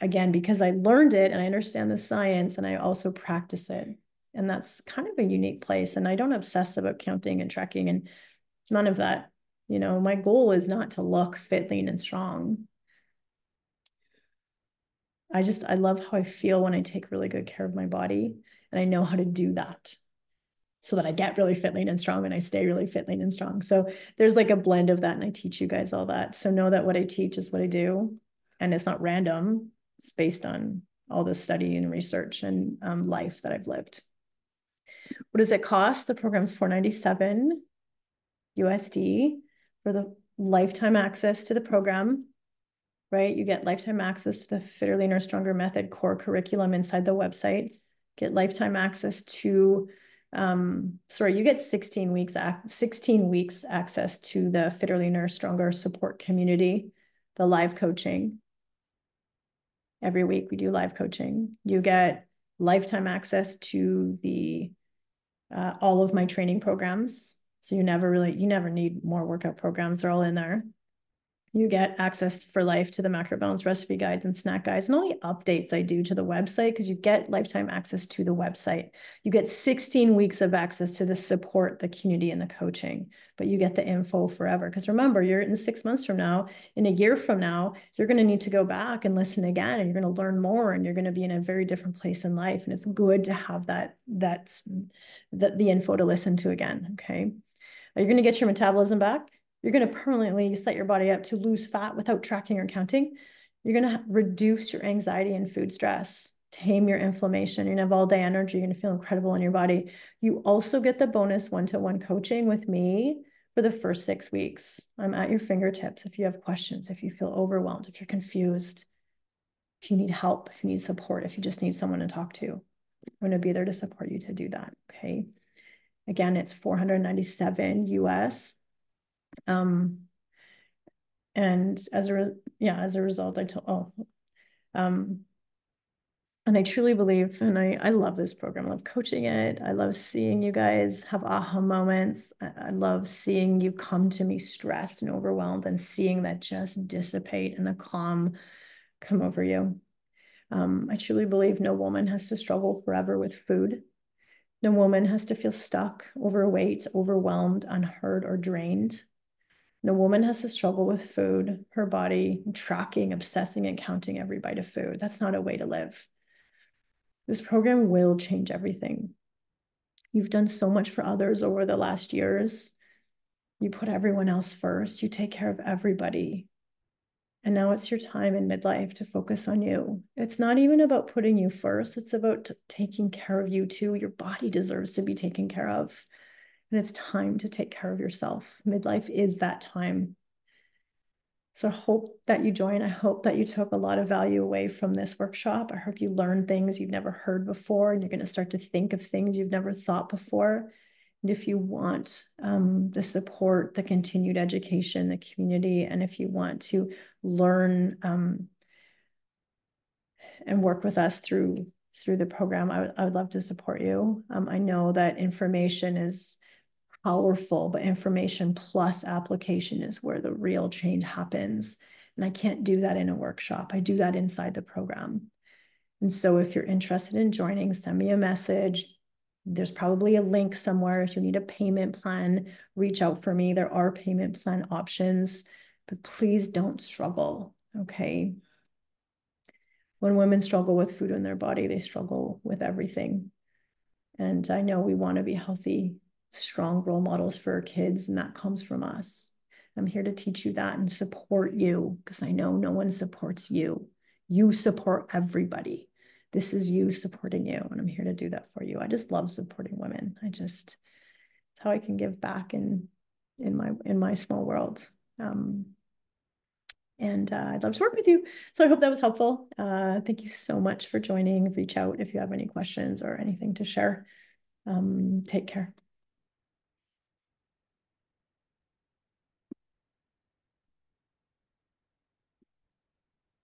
Again, because I learned it and I understand the science and I also practice it. And that's kind of a unique place. And I don't obsess about counting and tracking and none of that. My goal is not to look fit, lean, and strong. I love how I feel when I take really good care of my body, and I know how to do that. so that I get really fit, lean, and strong, and I stay really fit, lean, and strong. So there's like a blend of that, and I teach you guys all that. So know that what I teach is what I do, and it's not random. It's based on all the study and research and life that I've lived. What does it cost? The program's $497 USD for the lifetime access to the program, right? You get lifetime access to the Fitter, Leaner, Stronger Method core curriculum inside the website. Get lifetime access to, you get 16 weeks access to the Fitter, Leaner, Stronger support community, the live coaching. Every week we do live coaching. You get lifetime access to the all of my training programs. So you never need more workout programs. They're all in there. You get access for life to the macrobalance recipe guides and snack guides and all the updates I do to the website, because you get lifetime access to the website. You get 16 weeks of access to the support, the community, and the coaching, but you get the info forever. Because remember, you're in 6 months from now, in a year from now, you're going to need to go back and listen again, and you're going to learn more, and you're going to be in a very different place in life. And it's good to have the info to listen to again. Okay. You're going to get your metabolism back. You're going to permanently set your body up to lose fat without tracking or counting. You're going to reduce your anxiety and food stress, tame your inflammation. You're going to have all day energy. You're going to feel incredible in your body. You also get the bonus one-to-one coaching with me for the first 6 weeks. I'm at your fingertips. If you have questions, if you feel overwhelmed, if you're confused, if you need help, if you need support, if you just need someone to talk to, I'm going to be there to support you to do that. Okay. Again, it's $497 US. And as a result, and I truly believe, and I love this program. I love coaching it. I love seeing you guys have aha moments. I love seeing you come to me stressed and overwhelmed, and seeing that just dissipate and the calm come over you. I truly believe no woman has to struggle forever with food. No woman has to feel stuck, overweight, overwhelmed, unheard, or drained. No woman has to struggle with food, her body, tracking, obsessing, and counting every bite of food. That's not a way to live. This program will change everything. You've done so much for others over the last years. You put everyone else first. You take care of everybody. And now it's your time in midlife to focus on you. It's not even about putting you first. It's about taking care of you too. Your body deserves to be taken care of. And it's time to take care of yourself. Midlife is that time. So I hope that you join. I hope that you took a lot of value away from this workshop. I hope you learned things you've never heard before, and you're going to start to think of things you've never thought before. And if you want the support, the continued education, the community, and if you want to learn and work with us through the program, I would love to support you. I know that information is powerful, but information plus application is where the real change happens. And I can't do that in a workshop. I do that inside the program. And so if you're interested in joining, send me a message. There's probably a link somewhere. If you need a payment plan, reach out for me. There are payment plan options, but please don't struggle, okay? When women struggle with food in their body, they struggle with everything. And I know we want to be healthy, strong role models for our kids, and that comes from us. I'm here to teach you that and support you, because I know no one supports you. You support everybody. This is you supporting you, and I'm here to do that for you. I just love supporting women. It's how I can give back in my small world. And I'd love to work with you. So I hope that was helpful. Thank you so much for joining. Reach out if you have any questions or anything to share. Take care.